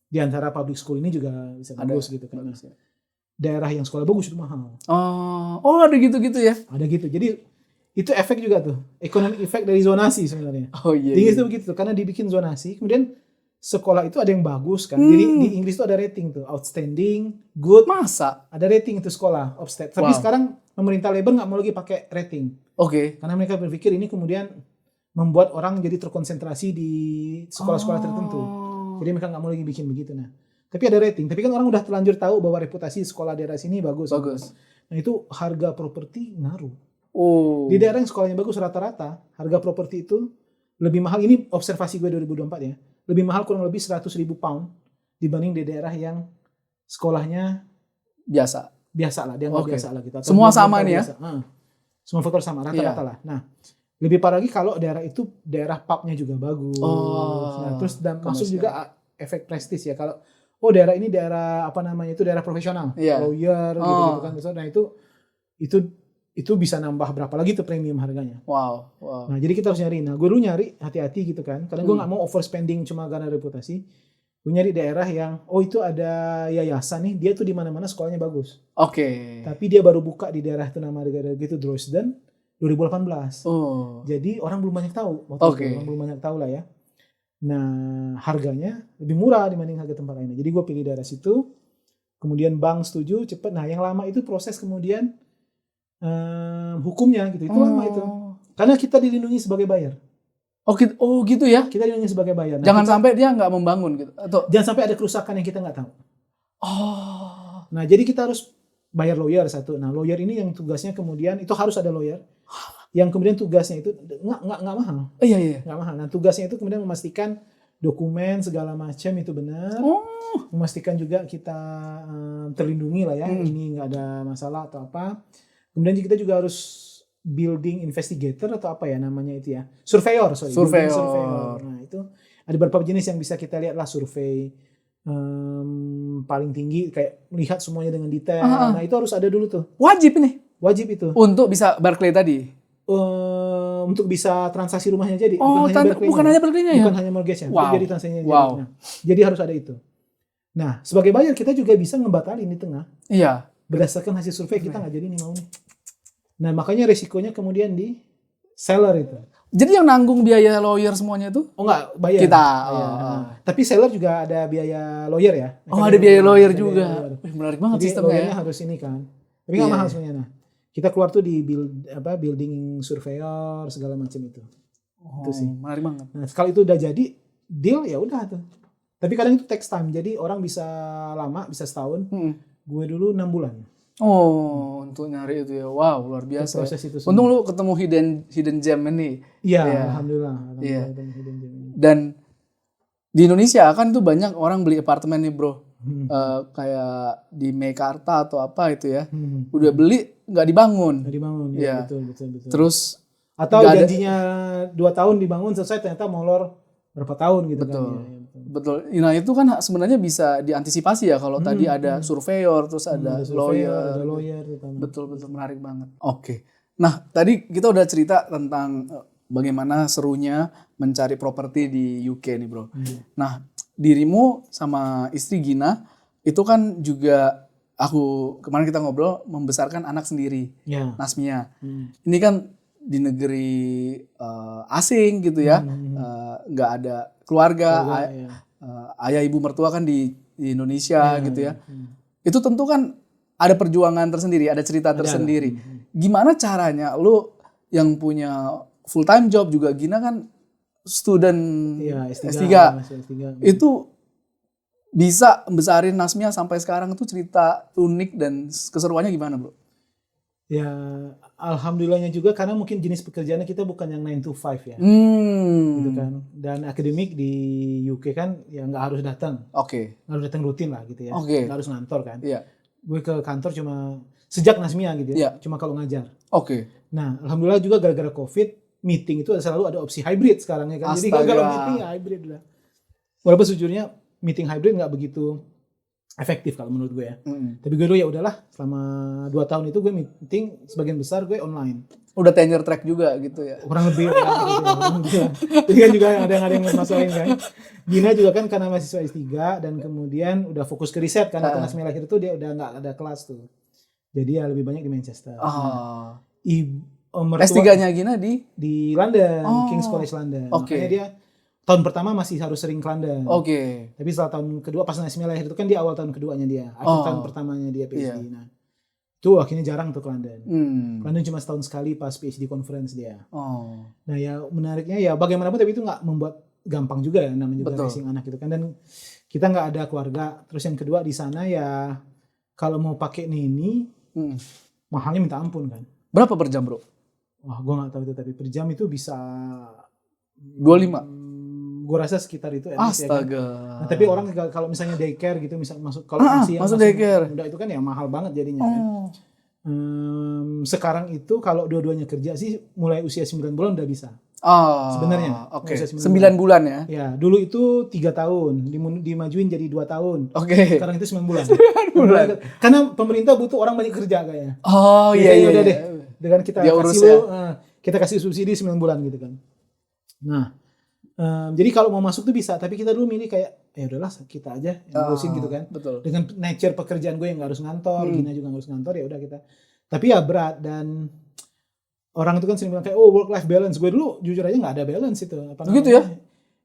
di antara public school ini juga bisa bagus gitu kan. Daerah yang sekolah bagus itu mahal. Ada gitu-gitu ya. Ada gitu. Jadi itu efek juga tuh, economic effect dari zonasi sebenarnya. Di Inggris itu begitu karena dibikin zonasi, kemudian sekolah itu ada yang bagus kan. Jadi di Inggris itu ada rating tuh, outstanding, good. Masa? Ada rating itu sekolah, Tapi sekarang pemerintah Labour nggak mau lagi pakai rating. Karena mereka berpikir ini kemudian membuat orang jadi terkonsentrasi di sekolah-sekolah tertentu. Jadi mereka nggak mau lagi bikin begitu. Nah, tapi ada rating. Tapi kan orang udah terlanjur tahu bahwa reputasi sekolah daerah sini bagus. Nah itu harga properti ngaruh. Di daerah yang sekolahnya bagus rata-rata harga properti itu lebih mahal. Ini observasi gue 2024 ya. Lebih mahal kurang lebih 100.000 pound dibanding di daerah yang sekolahnya biasa lah, dia nggak biasa lah gitu. Atau semua sama nih ya? Semua faktor sama, rata-rata lah. Nah, lebih parah lagi kalau daerah itu daerah pubnya juga bagus. Nah, terus masuk juga efek prestis ya. Kalau daerah ini daerah apa namanya itu daerah profesional, lawyer gitu kan. Nah itu bisa nambah berapa lagi tuh premium harganya. Nah jadi kita harus nyari. Nah gue dulu nyari hati-hati gitu kan. Karena gue nggak mau overspending cuma karena reputasi. Gue nyari daerah yang itu ada yayasan nih. Dia tuh di mana-mana sekolahnya bagus. Tapi dia baru buka di daerah itu nama daerah gitu Dresden 2018. Jadi orang belum banyak tahu. Orang belum banyak tahu lah ya. Nah harganya lebih murah dibanding harga tempat lainnya. Jadi gue pilih daerah situ. Kemudian bank setuju cepet. Nah yang lama itu proses kemudian hukumnya gitu, itu lama itu. Karena kita dilindungi sebagai buyer. Gitu ya? Kita dilindungi sebagai buyer. Nah, jangan sampai dia nggak membangun gitu. Jangan sampai ada kerusakan yang kita nggak tahu. Nah jadi kita harus bayar lawyer satu. Nah lawyer ini yang tugasnya kemudian itu harus ada lawyer. Yang kemudian tugasnya itu nggak mahal. Nggak mahal. Nah tugasnya itu kemudian memastikan dokumen segala macam itu benar. Memastikan juga kita terlindungi lah ya. Ini nggak ada masalah atau apa. Kemudian kita juga harus building investigator atau apa ya namanya itu ya. Surveyor. Nah itu ada beberapa jenis yang bisa kita lihat lah survei paling tinggi kayak melihat semuanya dengan detail. Nah itu harus ada dulu tuh. Wajib itu. Untuk bisa Barclay tadi. Untuk bisa transaksi rumahnya jadi. Bukan hanya Barclay-nya ya. Bukan hanya mortgage-nya. Jadi transaksinya jadi. Nah, jadi harus ada itu. Nah sebagai buyer kita juga bisa ngebatalin di tengah. Berdasarkan hasil survei kita nggak jadi nih mau nih. Nah makanya resikonya kemudian di seller itu. Jadi yang nanggung biaya lawyer semuanya itu? Enggak, bayar. Kita. Tapi seller juga ada biaya lawyer ya. Ada biaya lawyer juga. Menarik banget jadi sistemnya ya. Harus ini kan. Tapi nggak mahal sebenarnya. Nah kita keluar tuh di building surveyor segala macam itu. Itu sih. Menarik banget. Nah kalau itu udah jadi deal ya udah tuh. Tapi kadang itu takes time. Jadi orang bisa lama, bisa setahun. Gue dulu 6 bulan. Untuk nyari itu ya. Wow, luar biasa. Proses itu untung lu ketemu hidden gem ini. Iya, alhamdulillah. Ketemu hidden gem ini. Dan di Indonesia kan tuh banyak orang beli apartemen nih, Bro. Kayak di Meikarta atau apa itu ya. Udah beli nggak dibangun. Ya, betul. Terus atau janjinya 2 tahun dibangun selesai ternyata molor berapa tahun gitu kan. Betul. Nah itu kan sebenarnya bisa diantisipasi ya kalau tadi ada surveyor terus ada lawyer. Betul menarik banget. Oke. Nah tadi kita udah cerita tentang bagaimana serunya mencari properti di UK nih bro. Nah dirimu sama istri Gina itu kan juga kemarin kita ngobrol membesarkan anak sendiri, Nasmia. Ini kan di negeri asing gitu ya, nggak ada keluarga, ayah ibu mertua kan di Indonesia gitu ya. Itu tentu kan ada perjuangan tersendiri, ada cerita tersendiri. Gimana caranya lu yang punya full time job juga Gina kan student Iya, S3. S3. Masih S3. Itu bisa besarin Nasmia sampai sekarang tuh cerita unik dan keseruannya gimana, Bro? Ya, alhamdulillahnya juga karena mungkin jenis pekerjaannya kita bukan yang 9 to 5 ya. Gitu kan. Dan akademik di UK kan ya nggak harus datang. Oke. Nggak harus datang rutin lah gitu ya. Oke. Nggak harus ngantor kan. Iya. Gue ke kantor cuma sejak Nasmia gitu ya. Iya. Cuma kalau ngajar. Oke. Nah, alhamdulillah juga gara-gara COVID, meeting itu selalu ada opsi hybrid sekarang ya kan. Jadi Astaga. kalau meeting ya hybrid lah. Walaupun sejujurnya meeting hybrid nggak begitu efektif kalau menurut gue ya. Tapi gue dulu ya udahlah, selama 2 tahun itu gue meeting sebagian besar gue online. Udah tenure track juga gitu ya. Kurang lebih ya, gitu ya. Jadi kan juga ada yang masalahin kan. Gina juga kan karena mahasiswa S3 dan kemudian udah fokus ke riset kan. Atau Nasmia lahir itu dia udah nggak ada kelas tuh. Jadi ya lebih banyak di Manchester. S3-nya Gina di London, King's College London. Oke. Makanya dia tahun pertama masih harus sering ke London. Oke. Tapi setelah tahun kedua pas Nasmia lahir itu kan di awal tahun keduanya dia, akhir tahun pertamanya dia PhD. Iya. Nah, itu akhirnya jarang tuh ke London. London cuma setahun sekali pas PhD conference dia. Nah ya menariknya ya bagaimanapun tapi itu nggak membuat gampang juga ya namanya juga raising anak gitu kan, dan kita nggak ada keluarga. Terus yang kedua di sana ya kalau mau pakai nini mahalnya minta ampun kan. Berapa per jam, Bro? Wah gue nggak tahu itu, tapi per jam itu bisa 25. Gue rasa sekitar itu. Astaga. Ya kan? Nah, tapi orang kalau misalnya daycare gitu masuk kalau masih daycare muda itu kan ya mahal banget jadinya kan. Sekarang itu kalau dua-duanya kerja sih mulai usia 9 bulan udah bisa. Sebenarnya. Oke. Usia 9 bulan ya. Ya, dulu itu 3 tahun, dimajuin jadi 2 tahun. Oke. Sekarang itu 9 bulan. 9 bulan. Karena pemerintah butuh orang banyak kerja kayaknya. Oh iya. Udah deh. Dengan kita kita kasih subsidi 9 bulan gitu kan. Nah, jadi kalau mau masuk tuh bisa, tapi kita dulu milih kayak ya udahlah kita aja yang ngurusin gitu kan. Betul. Dengan nature pekerjaan gue yang nggak harus ngantor, Gina juga nggak harus ngantor, ya udah kita. Tapi ya berat, dan orang itu kan sering bilang kayak work life balance. Gue dulu jujur aja nggak ada balance itu. Begitu ya?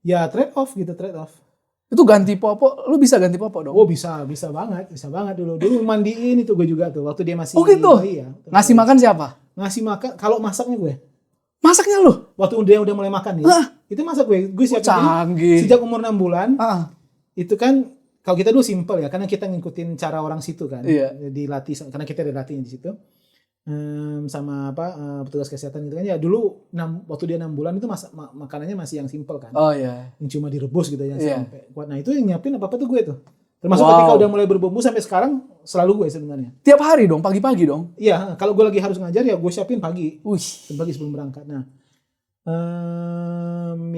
Ya trade off gitu, trade off. Itu ganti popok, lu bisa ganti popok dong? Oh bisa banget dulu. Dulu mandiin itu gue juga tuh waktu dia masih. Oh gitu? Ya, ngasih makan siapa? Ngasih makan, kalau masaknya gue. Masaknya lu? Waktu dia udah mulai makan nih. Itu masak gue siapin. Canggih. Sejak umur 6 bulan. Itu kan kalau kita dulu simple ya, karena kita ngikutin cara orang situ kan. Iya. Dilatih karena kita dilatih di situ. Sama petugas kesehatan gitu kan ya. Dulu waktu dia 6 bulan itu makanannya masih yang simple kan. Oh iya. Yang cuma direbus gitu ya sampai kuat. Nah, itu yang nyiapin apa tuh gue tuh. Termasuk ketika udah mulai berbumbu sampai sekarang selalu gue sebenarnya. Tiap hari dong, pagi-pagi dong? Iya, kalau gue lagi harus ngajar ya gue siapin pagi. Pagi sebelum berangkat. Nah,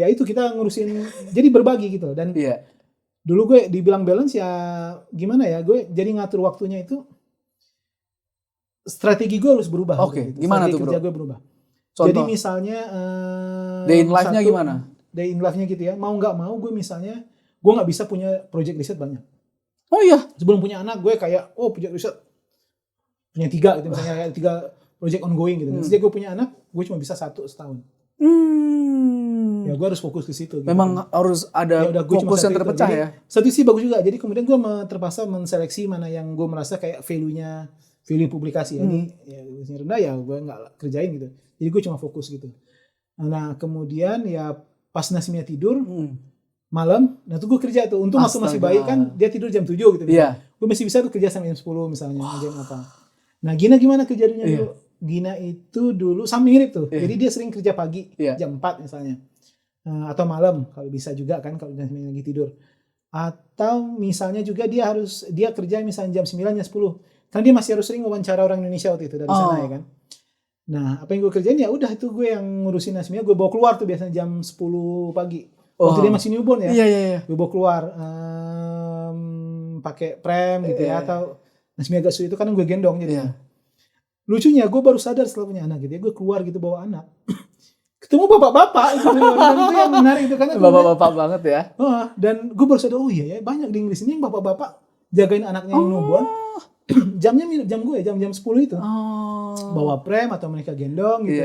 ya itu kita ngurusin, jadi berbagi gitu. Dan dulu gue dibilang balance ya gimana ya, gue jadi ngatur waktunya itu, strategi gue harus berubah. Oke, gitu. Gimana tuh, strategi Bro? kerja gue berubah. Contoh. Jadi misalnya day in life-nya gimana? Day in life-nya gitu ya, mau nggak mau gue misalnya gue nggak bisa punya project riset banyak. Oh iya. Sebelum punya anak gue kayak project riset punya 3 gitu, misalnya kayak 3 project ongoing gitu. Sejak gue punya anak gue cuma bisa 1 setahun. Ya gue harus fokus ke situ. Gitu. Memang harus ada fokus yang terpecah ya. Satu sih bagus juga. Jadi kemudian gue terpaksa menseleksi mana yang gue merasa kayak value publikasi. Jadi ya rendah ya gue nggak kerjain gitu. Jadi gue cuma fokus gitu. Nah kemudian ya pas Nasmia tidur malam, nah tuh gue kerja tuh. Untung waktu masih bayi kan dia tidur jam 7 gitu. Iya. Gue masih bisa tuh kerja sampai jam 10 misalnya, jam apa. Nah Gina gimana kejadiannya dulu? Gina itu dulu sama mirip tuh. Jadi dia sering kerja pagi jam 4 misalnya. Atau malam kalau bisa juga kan kalau Nasmia lagi tidur. Atau misalnya juga dia kerja misalnya jam 9 jam 10. Karena dia masih harus sering wawancara orang Indonesia waktu itu dari sana ya kan. Nah, apa yang gue kerjain ya udah itu gue yang ngurusin Nasmia, gue bawa keluar tuh biasanya jam 10 pagi. Waktu dia masih newborn ya. Iya. Gue bawa keluar pakai prem gitu ya, atau Nasmia agak sulit itu kan gue gendong gitu. Lucunya gue baru sadar setelah punya anak gitu ya, gue keluar gitu bawa anak. Ketemu bapak-bapak itu yang menarik itu kan. Bapak-bapak banget ya. Dan gue baru sadar, oh iya ya banyak di Inggris ini yang bapak-bapak jagain anaknya yang newborn. Jamnya mirip jam gue, jam 10 itu. Bawa prem atau mereka gendong gitu.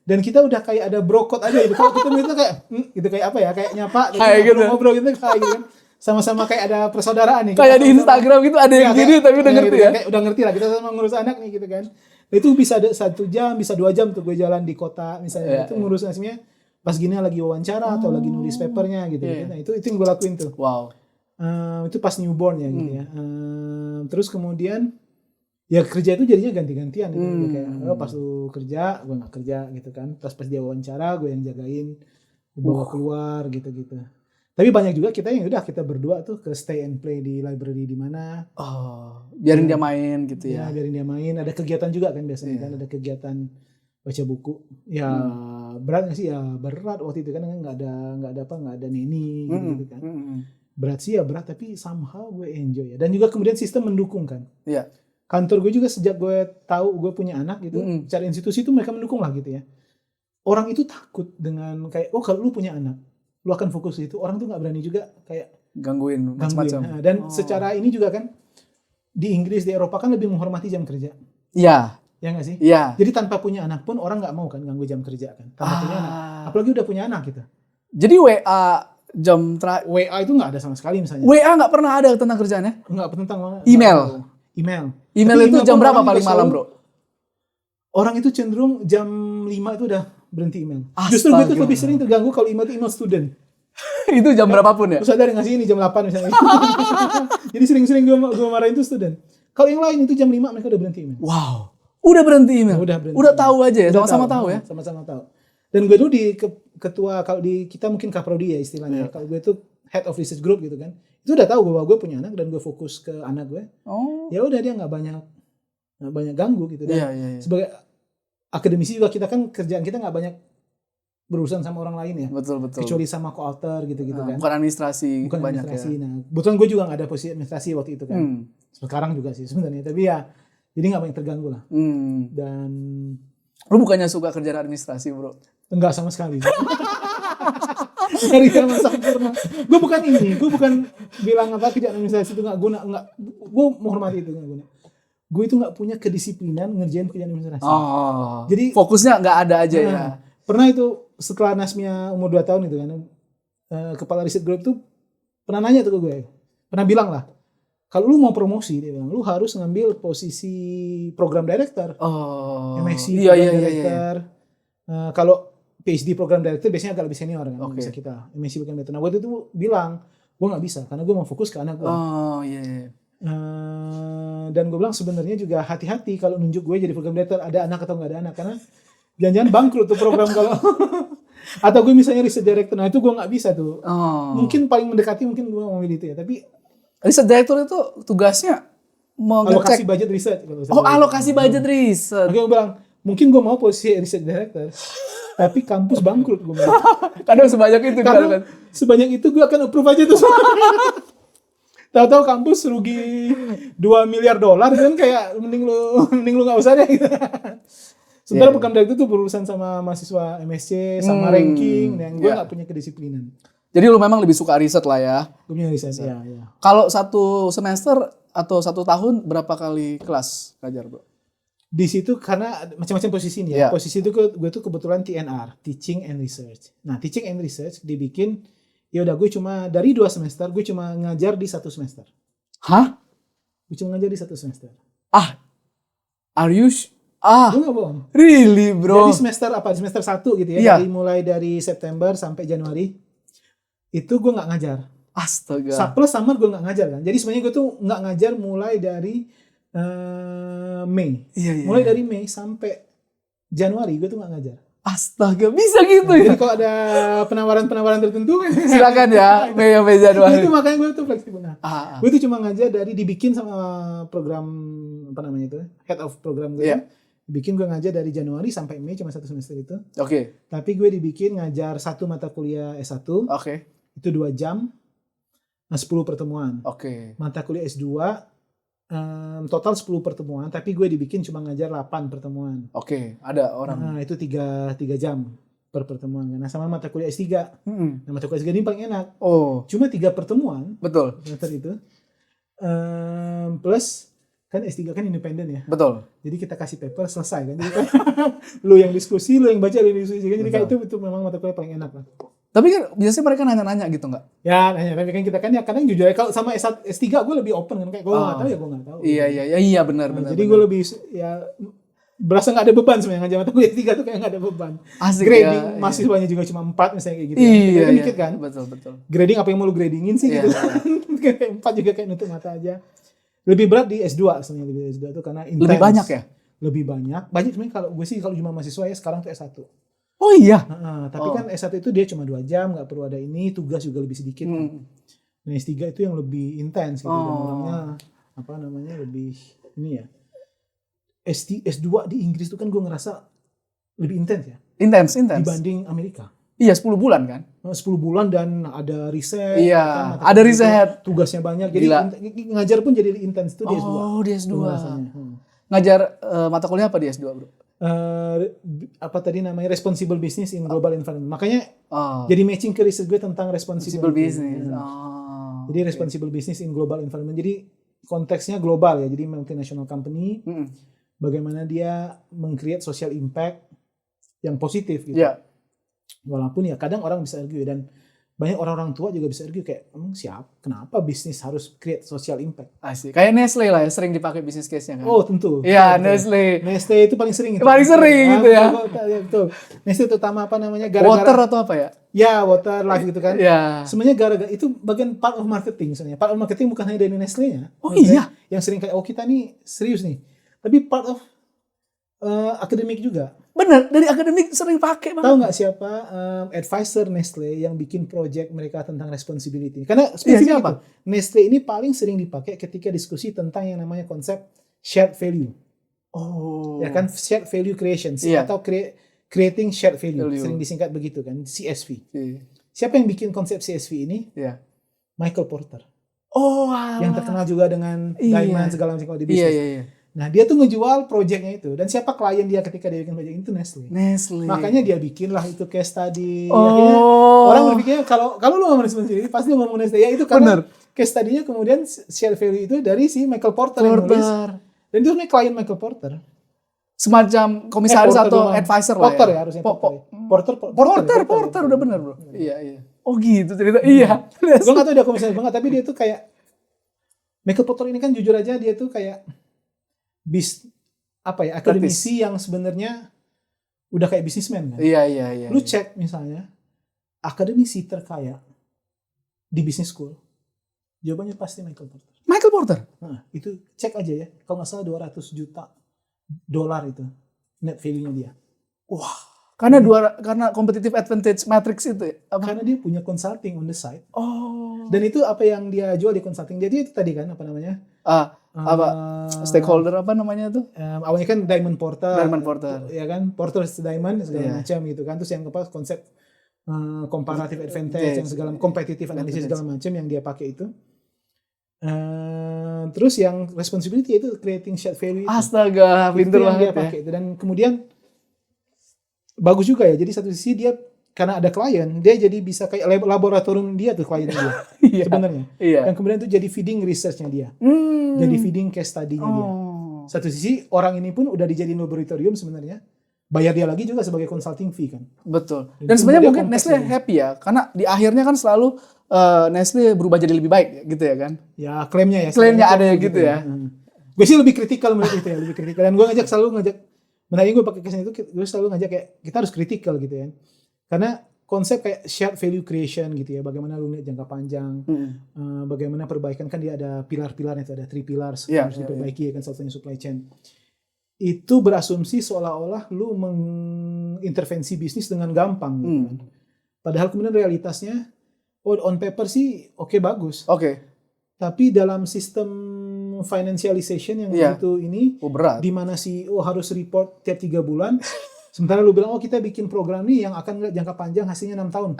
Dan kita udah kayak ada brokot aja gitu. Kalau kita itu kayak gitu, kayak apa ya? Kayak nyapa gitu, ngobrol gitu kayak gitu kan. Sama-sama kayak ada persaudaraan nih. Kayak di Instagram gitu ada yang gini tapi udah ngerti ya. Kayak udah ngerti lah, kita sama ngurus anak nih gitu kan. Itu bisa ada 1 jam, bisa 2 jam tuh gue jalan di kota misalnya. Itu ngurus Nasmia pas gini lagi wawancara atau lagi nulis papernya gitu. Nah, itu yang gue lakuin tuh. Wow. Itu pas newborn ya gitu ya. Terus kemudian ya kerja itu jadinya ganti-gantian gitu. Kayak pas lu kerja, gue nggak kerja gitu kan. Pas dia wawancara, gue yang jagain, bawa keluar gitu-gitu. Tapi banyak juga kita yang udah kita berdua tuh ke stay and play di library di mana. Biarin dia main gitu ya. Biarin dia main. Ada kegiatan juga kan biasanya kan, ada kegiatan baca buku. Ya berat nggak sih? Ya berat waktu itu kan nggak ada neni gitu kan. Berat sih ya berat, tapi somehow gue enjoy ya. Dan juga kemudian sistem mendukung kan. Iya. Kantor gue juga sejak gue tahu gue punya anak gitu, secara institusi itu mereka mendukung lah gitu ya. Orang itu takut dengan kayak, kalau lu punya anak, lu akan fokus itu. Orang tuh nggak berani juga kayak gangguin macam-macam. Nah, dan secara ini juga kan di Inggris, di Eropa kan lebih menghormati jam kerja. Iya. Ya nggak sih? Iya. Jadi tanpa punya anak pun orang nggak mau kan ganggu jam kerja kan. Tanpa punya anak. Apalagi udah punya anak gitu. Jadi WA jam WA itu nggak ada sama sekali misalnya. WA nggak pernah ada tentang kerjaannya? Nggak tentang email. Email itu jam berapa paling malam, bro? Orang itu cenderung jam 5 itu udah berhenti email. Astaga. Justru gue tuh lebih sering terganggu kalau email itu email student. Itu jam berapapun ya? Terus ada yang ngasih ini jam 8 misalnya. Jadi sering-sering gue marahin itu student. Kalau yang lain itu jam 5 mereka udah berhenti email. Wow. Udah berhenti email? Udah tahu aja ya? Sama-sama tahu ya? Sama-sama tahu. Dan gue dulu di ketua, kalau di kita mungkin kaprodi ya istilahnya. Kalau gue tuh head of research group gitu kan. Itu udah tahu bahwa gue punya anak dan gue fokus ke anak gue. Ya udah dia nggak banyak ganggu gitu. Dan sebagai akademisi juga kita kan kerjaan kita nggak banyak berurusan sama orang lain ya. Betul. Kecuali sama co-author gitu-gitu kan. Bukan administrasi. Banyak ya. Nah, kebetulan gue juga nggak ada posisi administrasi waktu itu kan. Sekarang juga sih sebenarnya. Tapi ya jadi nggak banyak terganggu lah. Dan lu bukannya suka kerjaan administrasi, bro? Enggak sama sekali. Dari zaman sempurna. Gue bukan bilang kerjaan administrasi itu nggak guna, gue menghormati itu nggak guna. Gue itu nggak punya kedisiplinan ngerjain kerjaan administrasi. Jadi fokusnya nggak ada aja ya. Pernah itu setelah Nasmia umur 2 tahun itu kan, kepala riset group tuh pernah nanya tuh ke gue, pernah bilang lah, kalau lu mau promosi, dia bilang, lu harus ngambil posisi program director, MSc program director. Kalau PhD program director biasanya agak lebih senior kan, bisa kita MSc program director. Nah, waktu itu bilang, gue nggak bisa karena gue mau fokus ke anak gue. Dan gue bilang sebenarnya juga hati-hati kalau nunjuk gue jadi program director, ada anak atau nggak ada anak, karena jangan-jangan bangkrut tuh program kalau atau gue misalnya research director, nah itu gue nggak bisa tuh. Mungkin paling mendekati mungkin gue mau milih itu ya, tapi research director itu tugasnya alokasi budget research. Alokasi budget research. Oke, gue bilang mungkin gue mau posisi research director, tapi kampus bangkrut gue bilang. Kadang sebanyak itu kan. Sebanyak itu gue akan approve aja tuh. Tahu-tahu kampus rugi $2 miliar kan, kayak mending lu nggak usah deh. Gitu. Sebenarnya program director itu berurusan sama mahasiswa MSc, sama ranking, yang gue nggak punya kedisiplinan. Jadi lu memang lebih suka riset lah ya? Gue punya riset, ya. Kalau 1 semester atau 1 tahun berapa kali kelas ngajar, bro? Di situ karena macam-macam posisi nih ya. Posisi itu gue tuh kebetulan TNR, Teaching and Research. Nah, Teaching and Research dibikin, ya udah gue cuma dari 2 semester, gue cuma ngajar di 1 semester. Hah? Gue cuma ngajar di 1 semester. Are you gue gak bohong. Really, bro? Jadi semester 1 gitu ya. Mulai dari September sampai Januari. Itu gue gak ngajar. Astaga. Plus summer gue gak ngajar kan. Jadi sebenarnya gue tuh gak ngajar mulai dari Mei. Mulai dari Mei sampai Januari gue tuh gak ngajar. Astaga, bisa gitu ya? Jadi kalau ada penawaran-penawaran tertentu silakan ya, Mei sampai Januari. Itu makanya gue tuh fleksibel. Gue tuh cuma ngajar dari dibikin sama program head of program gue. Bikin gue ngajar dari Januari sampai Mei cuma 1 semester itu. Tapi gue dibikin ngajar 1 mata kuliah S1. Itu 2 jam. 10 pertemuan. Mata kuliah S2 total 10 pertemuan, tapi gue dibikin cuma ngajar 8 pertemuan. Ada orang. Nah, itu 3 jam per pertemuan. Nah, sama mata kuliah S3. Nah, mata kuliah S3 ini paling enak. Cuma 3 pertemuan. Betul. Itu. Plus kan S3 kan independen ya. Betul. Jadi kita kasih paper selesai kan. Jadi kan lu yang diskusi, lu yang baca, lu yang diskusi kan. Jadi kayak itu memang mata kuliah paling enak lah. Tapi kan biasanya mereka nanya-nanya gitu nggak? Ya nanya, tapi kan kita kan ya kadang jujur ya, kalau sama S3 gue lebih open kan, kayak gue nggak tahu ya gue nggak tahu. Iya benar. Jadi gue lebih ya berasa nggak ada beban sebenarnya ngajar mata kuliah 3 tuh kayak nggak ada beban. Asik Grading ya. mahasiswanya juga cuma 4 misalnya kayak gitu. Iya, Kita mikir kan, betul betul. grading apa yang mau lu gradingin sih Iya, gitu. Kayak 4 juga kayak nutup mata aja. Lebih berat di S2 sebenarnya, lebih S2 tuh karena intense. Lebih banyak ya? Lebih banyak. Banyak sebenarnya kalau gue sih kalau cuma mahasiswa ya sekarang tuh S1. Oh iya. Tapi kan S1 itu dia cuma 2 jam, nggak perlu ada ini, tugas juga lebih sedikit. Kan. Nah S3 itu yang lebih intens gitu, dan orangnya apa namanya lebih ini ya. S2 di Inggris itu kan gue ngerasa lebih intens ya. Intens. Dibanding Amerika. Iya 10 bulan kan? 10 bulan dan ada riset. Iya, kan, ada riset. Tugasnya banyak. Jadi ngajar pun jadi intens itu di S2. Oh, di S2. Rasanya. Ngajar mata kuliah apa di S2, Bro? Apa tadi namanya responsible business in global environment. Makanya jadi matching ke riset gue tentang responsible business. Jadi responsible business in global environment. Jadi konteksnya global ya. Jadi multinational company. Bagaimana dia meng-create social impact yang positif gitu. Yeah. Walaupun ya kadang orang bisa argue dan banyak orang-orang tua juga bisa argue kayak kenapa bisnis harus create social impact? Asik. Kayak Nestle lah ya sering dipakai bisnis case-nya kan. Oh, tentu. Iya, Nestle. Nestle itu paling sering itu. Paling sering gitu ya. Betul. Nestle terutama apa namanya gara-gara water atau apa ya? Ya, water life gitu kan. Iya. Sebenarnya gara-gara itu bagian part of marketing sebenarnya. Part of marketing bukan hanya dari Nestle-nya. Oh iya. Yang sering kayak kita nih serius nih. Tapi part of akademik juga. Bener, dari akademik sering pakai banget. Tahu nggak siapa advisor Nestle yang bikin project mereka tentang responsibility? Karena spesifik itu, Nestle ini paling sering dipakai ketika diskusi tentang yang namanya konsep shared value. Oh. Ya kan, shared value creation atau creating shared value. Sering disingkat begitu kan, CSV. Siapa yang bikin konsep CSV ini? Michael Porter. Oh, yang terkenal juga dengan Diamond segala macam di bisnis. Iya. Nah, dia tuh ngejual projectnya itu. Dan siapa klien dia ketika dia bikin project itu? Nestle. Makanya dia bikin lah itu case study. Akhirnya orang berpikirnya kalau lu ngomong responsibility pasti lu ngomong Nestle. Ya itu karena case study-nya kemudian share value itu dari si Michael Porter yang nulis. Dan itu sebenarnya klien Michael Porter. Semacam komisaris atau advisor lah Porter ya harusnya. Porter udah bener bro. Iya. Oh gitu cerita. Iya. Gue gak tau dia komisaris banget. Tapi dia tuh kayak Michael Porter ini kan jujur aja dia tuh kayak akademisi yang sebenarnya udah kayak bisnismen kan. Iya. Lu cek misalnya akademisi terkaya di business school, jawabannya pasti Michael Porter. Nah, itu cek aja ya. Kalau nggak salah $200 juta itu net value-nya dia. Wah, karena competitive advantage matrix itu ya? Karena dia punya consulting on the side. Oh. Dan itu apa yang dia jual di consulting. Jadi itu tadi kan apa namanya? Stakeholder apa namanya tuh? Awalnya kan Diamond Porter. Ya kan, Porter's Diamond segala macam gitu kan. Terus yang konsep comparative advantage yang segala competitive analysis segala macam yang dia pakai itu. Terus yang responsibility itu creating shared value. Astaga, pinter banget dia pakai itu. Dan kemudian bagus juga ya. Jadi satu sisi dia karena ada klien, dia jadi bisa kayak laboratorium dia tuh klien dia sebenarnya. Dan kemudian itu jadi feeding research-nya dia. Jadi feeding case study-nya dia. Satu sisi orang ini pun udah dijadiin laboratorium sebenarnya. Bayar dia lagi juga sebagai consulting fee kan. Betul. Dan sebenarnya mungkin Nestle happy ya. Karena di akhirnya kan selalu Nestle berubah jadi lebih baik gitu ya kan. Ya klaimnya ya. Klaimnya ada gitu ya. Gue sih lebih kritikal melihat itu ya. Lebih kritikal. Dan gue selalu ngajak. Menariknya gue pakai kesan itu. Gue selalu ngajak kayak kita harus kritikal gitu ya. Karena konsep kayak shared value creation gitu ya. Bagaimana lu lihat jangka panjang. Bagaimana perbaikan kan dia ada pilar-pilarnya itu. Ada 3 pillars. Harus diperbaiki ya kan. Salah satunya supply chain. Itu berasumsi seolah-olah lu mengintervensi bisnis dengan gampang gitu kan. Padahal kemudian realitasnya on paper sih bagus. Tapi dalam sistem financialization yang begitu ini berat. Di mana CEO harus report tiap 3 bulan. Sementara lu bilang kita bikin program nih yang akan lihat jangka panjang hasilnya 6 tahun.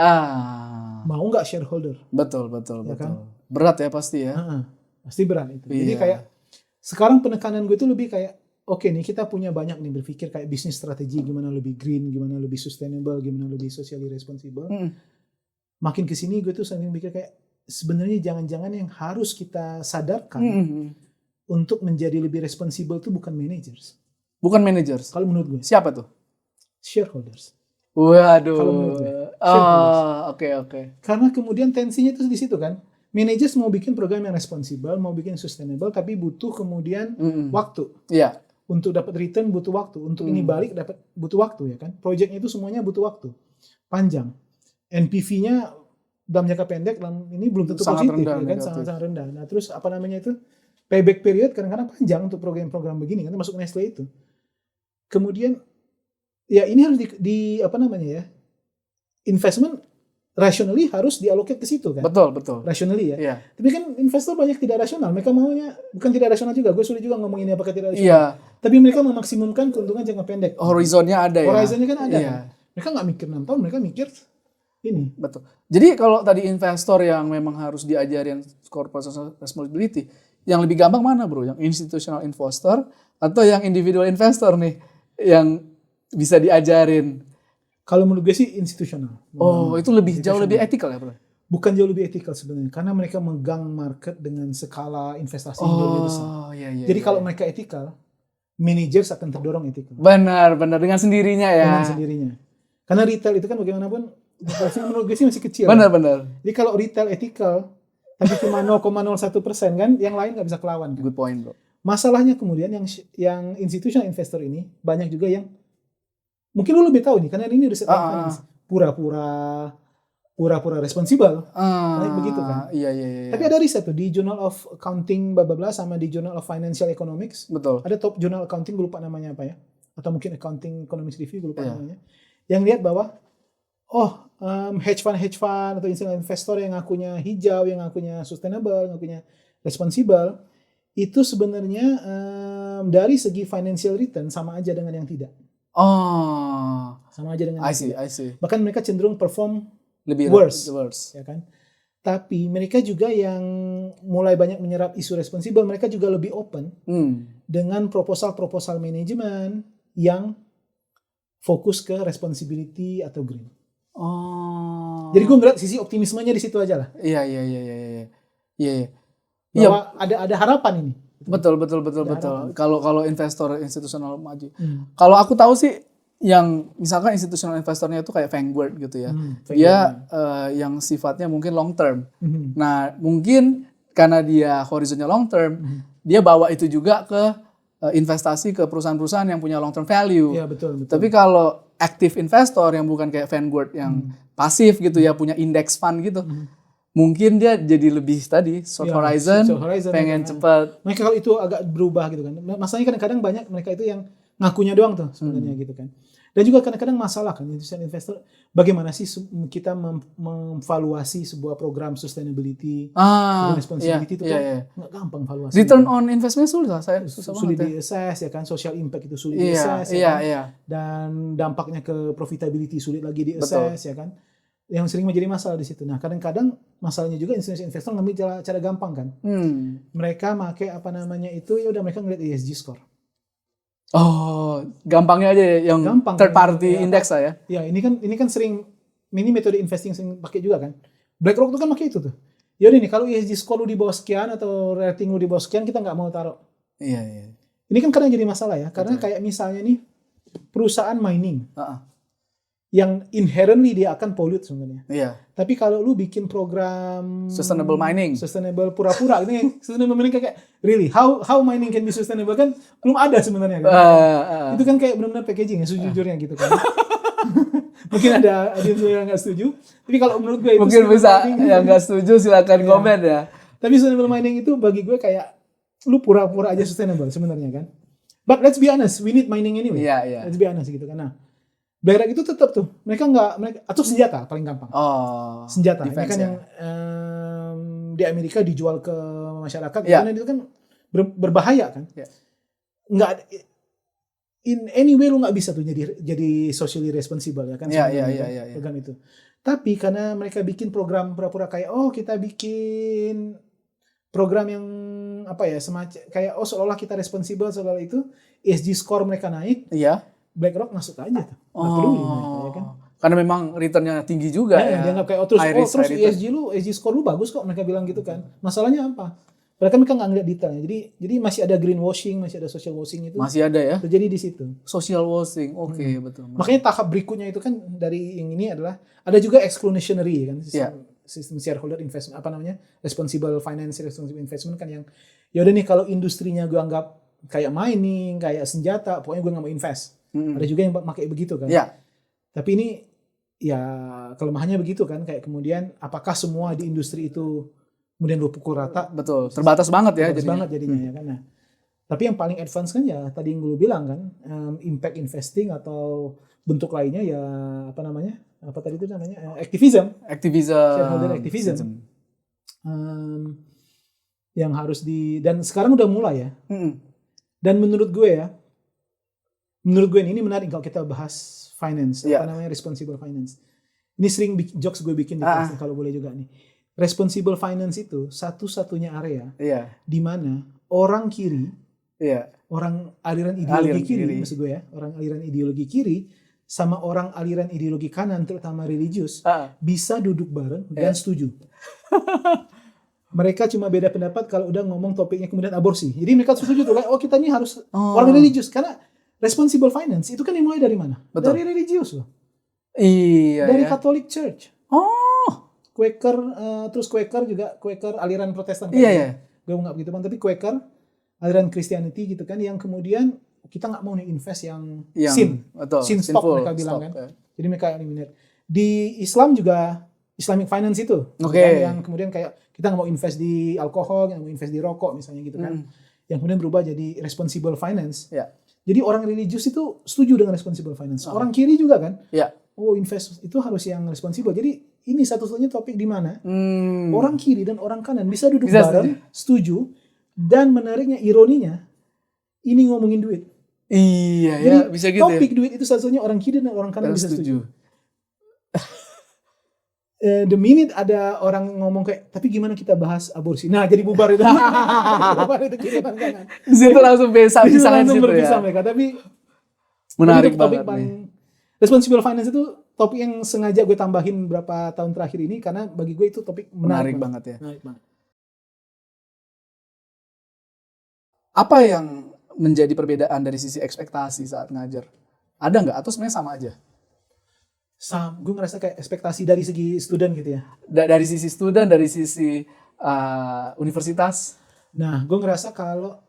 Mau nggak shareholder? Betul. Kan? Berat ya pasti ya. Pasti berat itu. Jadi kayak sekarang penekanan gue tuh lebih kayak nih kita punya banyak nih berpikir kayak bisnis strategi gimana lebih green, gimana lebih sustainable, gimana lebih socially responsible. Makin kesini gue tuh sering mikir kayak sebenarnya jangan-jangan yang harus kita sadarkan untuk menjadi lebih responsible tuh bukan managers. Bukan managers. Kalau menurut gue. Siapa tuh? Shareholders. Waduh. Kalau menurut gue. Oke. Karena kemudian tensinya tuh di situ kan. Managers mau bikin program yang responsible, mau bikin sustainable, tapi butuh kemudian waktu. Iya. Untuk dapat return butuh waktu, untuk ini balik dapat butuh waktu ya kan. Projectnya itu semuanya butuh waktu panjang. NPV-nya dalam jangka pendek ini belum tentu Sangat positif rendah, ya kan, negatif. sangat rendah. Nah terus apa namanya itu, payback period kadang-kadang panjang untuk program-program begini kan, termasuk Nestle itu. Kemudian ya ini harus apa namanya ya, investment rationally harus diallocate ke situ kan. Betul. Rationally ya. Iya. Tapi kan investor banyak tidak rasional. Mereka maunya bukan tidak rasional juga. Gue sulit juga ngomong ini apakah tidak rasional. Iya. Tapi mereka memaksimumkan keuntungan jangka pendek. Horizonnya ada ya. Horizonnya kan ada. Iya. Kan? Mereka nggak mikir 6 tahun, mereka mikir ini. Betul. Jadi kalau tadi investor yang memang harus diajarin corporate responsibility, yang lebih gampang mana bro? Yang institutional investor atau yang individual investor nih yang bisa diajarin? Kalau menurut gue sih institusional. Oh, itu jauh lebih etikal ya bro? Bukan jauh lebih etikal sebenarnya, karena mereka megang market dengan skala investasi yang jauh lebih besar. Iya, jadi kalau mereka etikal, managers akan terdorong etikal. Benar dengan sendirinya ya. Dengan sendirinya. Karena retail itu kan bagaimanapun, menurut gue sih masih kecil. Benar. Jadi kalau retail etikal, tapi cuma 0,01% kan, yang lain nggak bisa kelawan. Kan? Good point bro. Masalahnya kemudian yang institutional investor ini banyak juga yang mungkin lu lebih tahu nih, karena ini riset finance. Pura-pura responsibel. Begitu kan. Iya. Tapi ada riset tuh di Journal of Accounting bla sama di Journal of Financial Economics. Betul. Ada top Journal Accounting, gue lupa namanya apa ya. Atau mungkin Accounting Economics Review, gue lupa namanya. Yang lihat bahwa hedge fund atau institutional investor yang ngakunya hijau, yang ngakunya sustainable, yang ngakunya responsibel, itu sebenarnya dari segi financial return sama aja dengan yang tidak. Sama aja dengan I see. Bahkan mereka cenderung perform lebih worse. Ya kan? Tapi mereka juga yang mulai banyak menyerap isu responsibel, mereka juga lebih open dengan proposal manajemen yang fokus ke responsibility atau green. Jadi gue ngeliat sisi optimismenya di situ aja lah. Iya. Bahwa ada harapan ini. Betul. Kalau investor institusional maju. Kalau aku tahu sih yang misalkan institutional investornya itu kayak Vanguard gitu ya. Dia yang sifatnya mungkin long term. Nah, mungkin karena dia horizonnya long term, dia bawa itu juga ke investasi ke perusahaan-perusahaan yang punya long term value. Iya, betul. Tapi kalau active investor yang bukan kayak Vanguard yang pasif gitu ya, punya index fund gitu. Mungkin dia jadi lebih tadi short horizon pengen cepat. Mereka kalau itu agak berubah gitu kan. Masalahnya kadang-kadang banyak mereka itu yang ngakunya doang tuh sebenarnya gitu kan. Dan juga kadang-kadang masalah kan institutional investor, bagaimana sih kita memvaluasi sebuah program sustainability, responsibility itu kan nggak gampang valuasi. Return on investment susah sulit di-assess ya kan, social impact itu sulit di-assess ya kan? Dan dampaknya ke profitability sulit lagi di-assess ya kan. Yang sering menjadi masalah di situ. Nah, kadang-kadang masalahnya juga institutional investor ngambil cara gampang kan. Mereka pakai apa namanya itu, ya udah mereka ngeliat ESG score. Gampangnya aja ya, yang third party index ya. Ya, ini kan sering, ini metode investing sering pakai juga kan. BlackRock tuh kan pakai itu tuh. Ya udah nih, kalau ESG score lu di bawah sekian atau rating lu di bawah sekian, kita nggak mau taruh. Iya. Ini kan kadang jadi masalah ya, karena kayak misalnya nih perusahaan mining. Yang inherently dia akan pollute sebenarnya. Iya. Tapi kalau lu bikin program sustainable mining, sustainable pura-pura ini sustainable mining kayak really how mining can be sustainable kan belum ada sebenarnya kan. Itu kan kayak benar-benar packaging ya sejujurnya gitu kan. Mungkin ada yang nggak setuju. Tapi kalau menurut gue itu mungkin bisa yang nggak setuju silakan komen ya. Tapi sustainable mining itu bagi gue kayak lu pura-pura aja sustainable sebenarnya kan. But let's be honest, we need mining anyway. Iya. Let's be honest gitu kan. Nah, BlackRock itu tetap tuh mereka atau senjata paling gampang. Senjata. Ini kan yang di Amerika dijual ke masyarakat, karena itu kan berbahaya kan. Nggak in any way lu nggak bisa tuh jadi socially responsible ya kan. Program itu. Tapi karena mereka bikin program pura-pura kayak kita bikin program yang apa ya semacam kayak seolah-olah kita responsible seolah itu ESG score mereka naik. Iya. BlackRock masuk aja tuh. Nggak peduli mereka ya kan. Karena memang returnnya tinggi juga ya. Dianggap kayak terus ESG score lu bagus kok, mereka bilang gitu kan. Masalahnya apa? Padahal mereka nggak ngeliat detailnya. Jadi masih ada greenwashing, masih ada social washing itu. Masih ada ya? Terjadi di situ. Social washing, oke, betul. Makanya tahap berikutnya itu kan dari yang ini adalah ada juga exclusionary kan, sistem shareholder investment responsible finance, responsible investment kan yang ya udah nih kalau industrinya gue anggap kayak mining, kayak senjata, pokoknya gue nggak mau invest. Ada juga yang pakai begitu kan. Iya. Tapi ini ya kelemahannya begitu kan, kayak kemudian apakah semua di industri itu kemudian lu pukul rata? Betul, terbatas banget ya Terbatas jadinya. banget jadinya ya kan. Nah, tapi yang paling advance kan ya tadi yang gue bilang kan, impact investing atau bentuk lainnya ya apa namanya? Apa tadi itu namanya? Activism. Shareholder activism. Yang harus dan sekarang udah mulai ya. Dan menurut gue ini menarik kalau kita bahas finance, apa namanya responsible finance. Ini sering jokes gue bikin di kelas kalau boleh juga nih. Responsible finance itu satu-satunya area di mana orang kiri, orang aliran ideologi kiri, maksud gue ya, orang aliran ideologi kiri sama orang aliran ideologi kanan, terutama religius, bisa duduk bareng dan setuju. Mereka cuma beda pendapat kalau udah ngomong topiknya kemudian aborsi. Jadi mereka setuju tuh, oh kita ini harus orang religius. Karena responsible finance itu kan dimulai dari mana? Betul. Dari religius loh. Iya. Dari Catholic Church. Oh. Quaker, terus Quaker juga, Quaker aliran Protestan. Iya. Gue nggak begitu bang, tapi Quaker aliran Christianity gitu kan, yang kemudian kita nggak mau nih invest yang sin. Betul. Sin stock mereka bilang kan. Jadi mereka eliminate. Di Islam juga Islamic finance itu, kan, yang kemudian kayak kita nggak mau invest di alkohol, nggak mau invest di rokok misalnya gitu kan, yang kemudian berubah jadi responsible finance. Jadi orang religius itu setuju dengan responsible finance. Orang kiri juga kan, oh invest itu harus yang responsible. Jadi ini satu-satunya topik di mana orang kiri dan orang kanan bisa duduk bareng, setuju, dan menariknya ironinya ini ngomongin duit. Iya jadi, ya, bisa gitu. Topik duit itu satu-satunya orang kiri dan orang kanan bisa setuju. The minute ada orang ngomong kayak, tapi gimana kita bahas aborsi? Nah, jadi bubar itu. Bubar itu kiri dan kanan. Di situ langsung bisa langsung berpisah mereka. Tapi menarik banget nih. Responsible finance itu topik yang sengaja gue tambahin beberapa tahun terakhir ini karena bagi gue itu topik menarik banget ya. Menarik banget. Apa yang menjadi perbedaan dari sisi ekspektasi saat ngajar? Ada nggak? Atau sebenarnya sama aja? Gue ngerasa kayak ekspektasi dari segi student gitu ya. Dari sisi student, dari sisi universitas. Nah, gue ngerasa kalau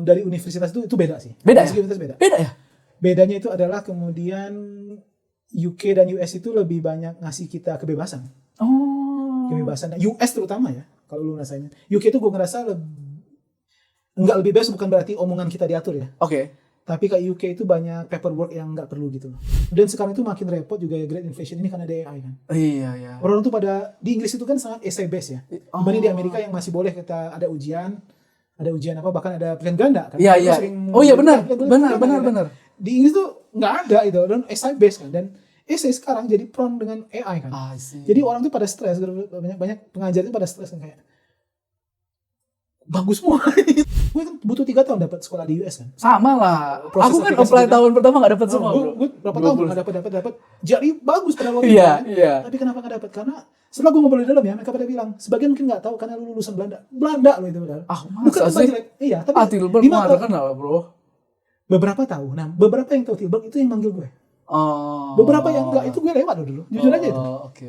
dari universitas itu beda sih. Beda ya? Beda ya? Bedanya itu adalah kemudian UK dan US itu lebih banyak ngasih kita kebebasan. Kebebasan. US terutama ya, kalau lu rasanya. UK itu gue ngerasa nggak lebih bebas, bukan berarti omongan kita diatur ya. Tapi kayak UK itu banyak paperwork yang nggak perlu gitu. Dan sekarang itu makin repot juga ya Great Inflation ini karena ada AI kan. Iya. Orang tuh pada di Inggris itu kan sangat essay based ya. Dibanding di Amerika yang masih boleh kita ada ujian apa, bahkan ada pilihan ganda kan. Iya. Oh iya benar. Di Inggris tuh nggak ada itu, dan essay based kan. Dan essay sekarang jadi prone dengan AI kan. Jadi orang tuh pada stres, banyak pengajar itu pada stres kan, kayak bagus semua. Gue kan butuh 3 tahun dapat sekolah di US kan. Sama lah. Aku kan apply tahun pertama gak dapat semua. Gue berapa tahun gak dapat. Jadi bagus pada waktu itu. Iya. Tapi kenapa gak dapat? Karena setelah gue ngobrol di dalam ya, mereka pada bilang sebagian mungkin gak tahu karena lu lulusan Belanda loh itu padahal. Bukan sih. Iya, tapi Tilburg mah terkenal bro. Beberapa tahu. Nah, beberapa yang tahu Tilburg itu yang manggil gue. Beberapa yang enggak itu gue lewat dulu. Jujur aja itu. Oke.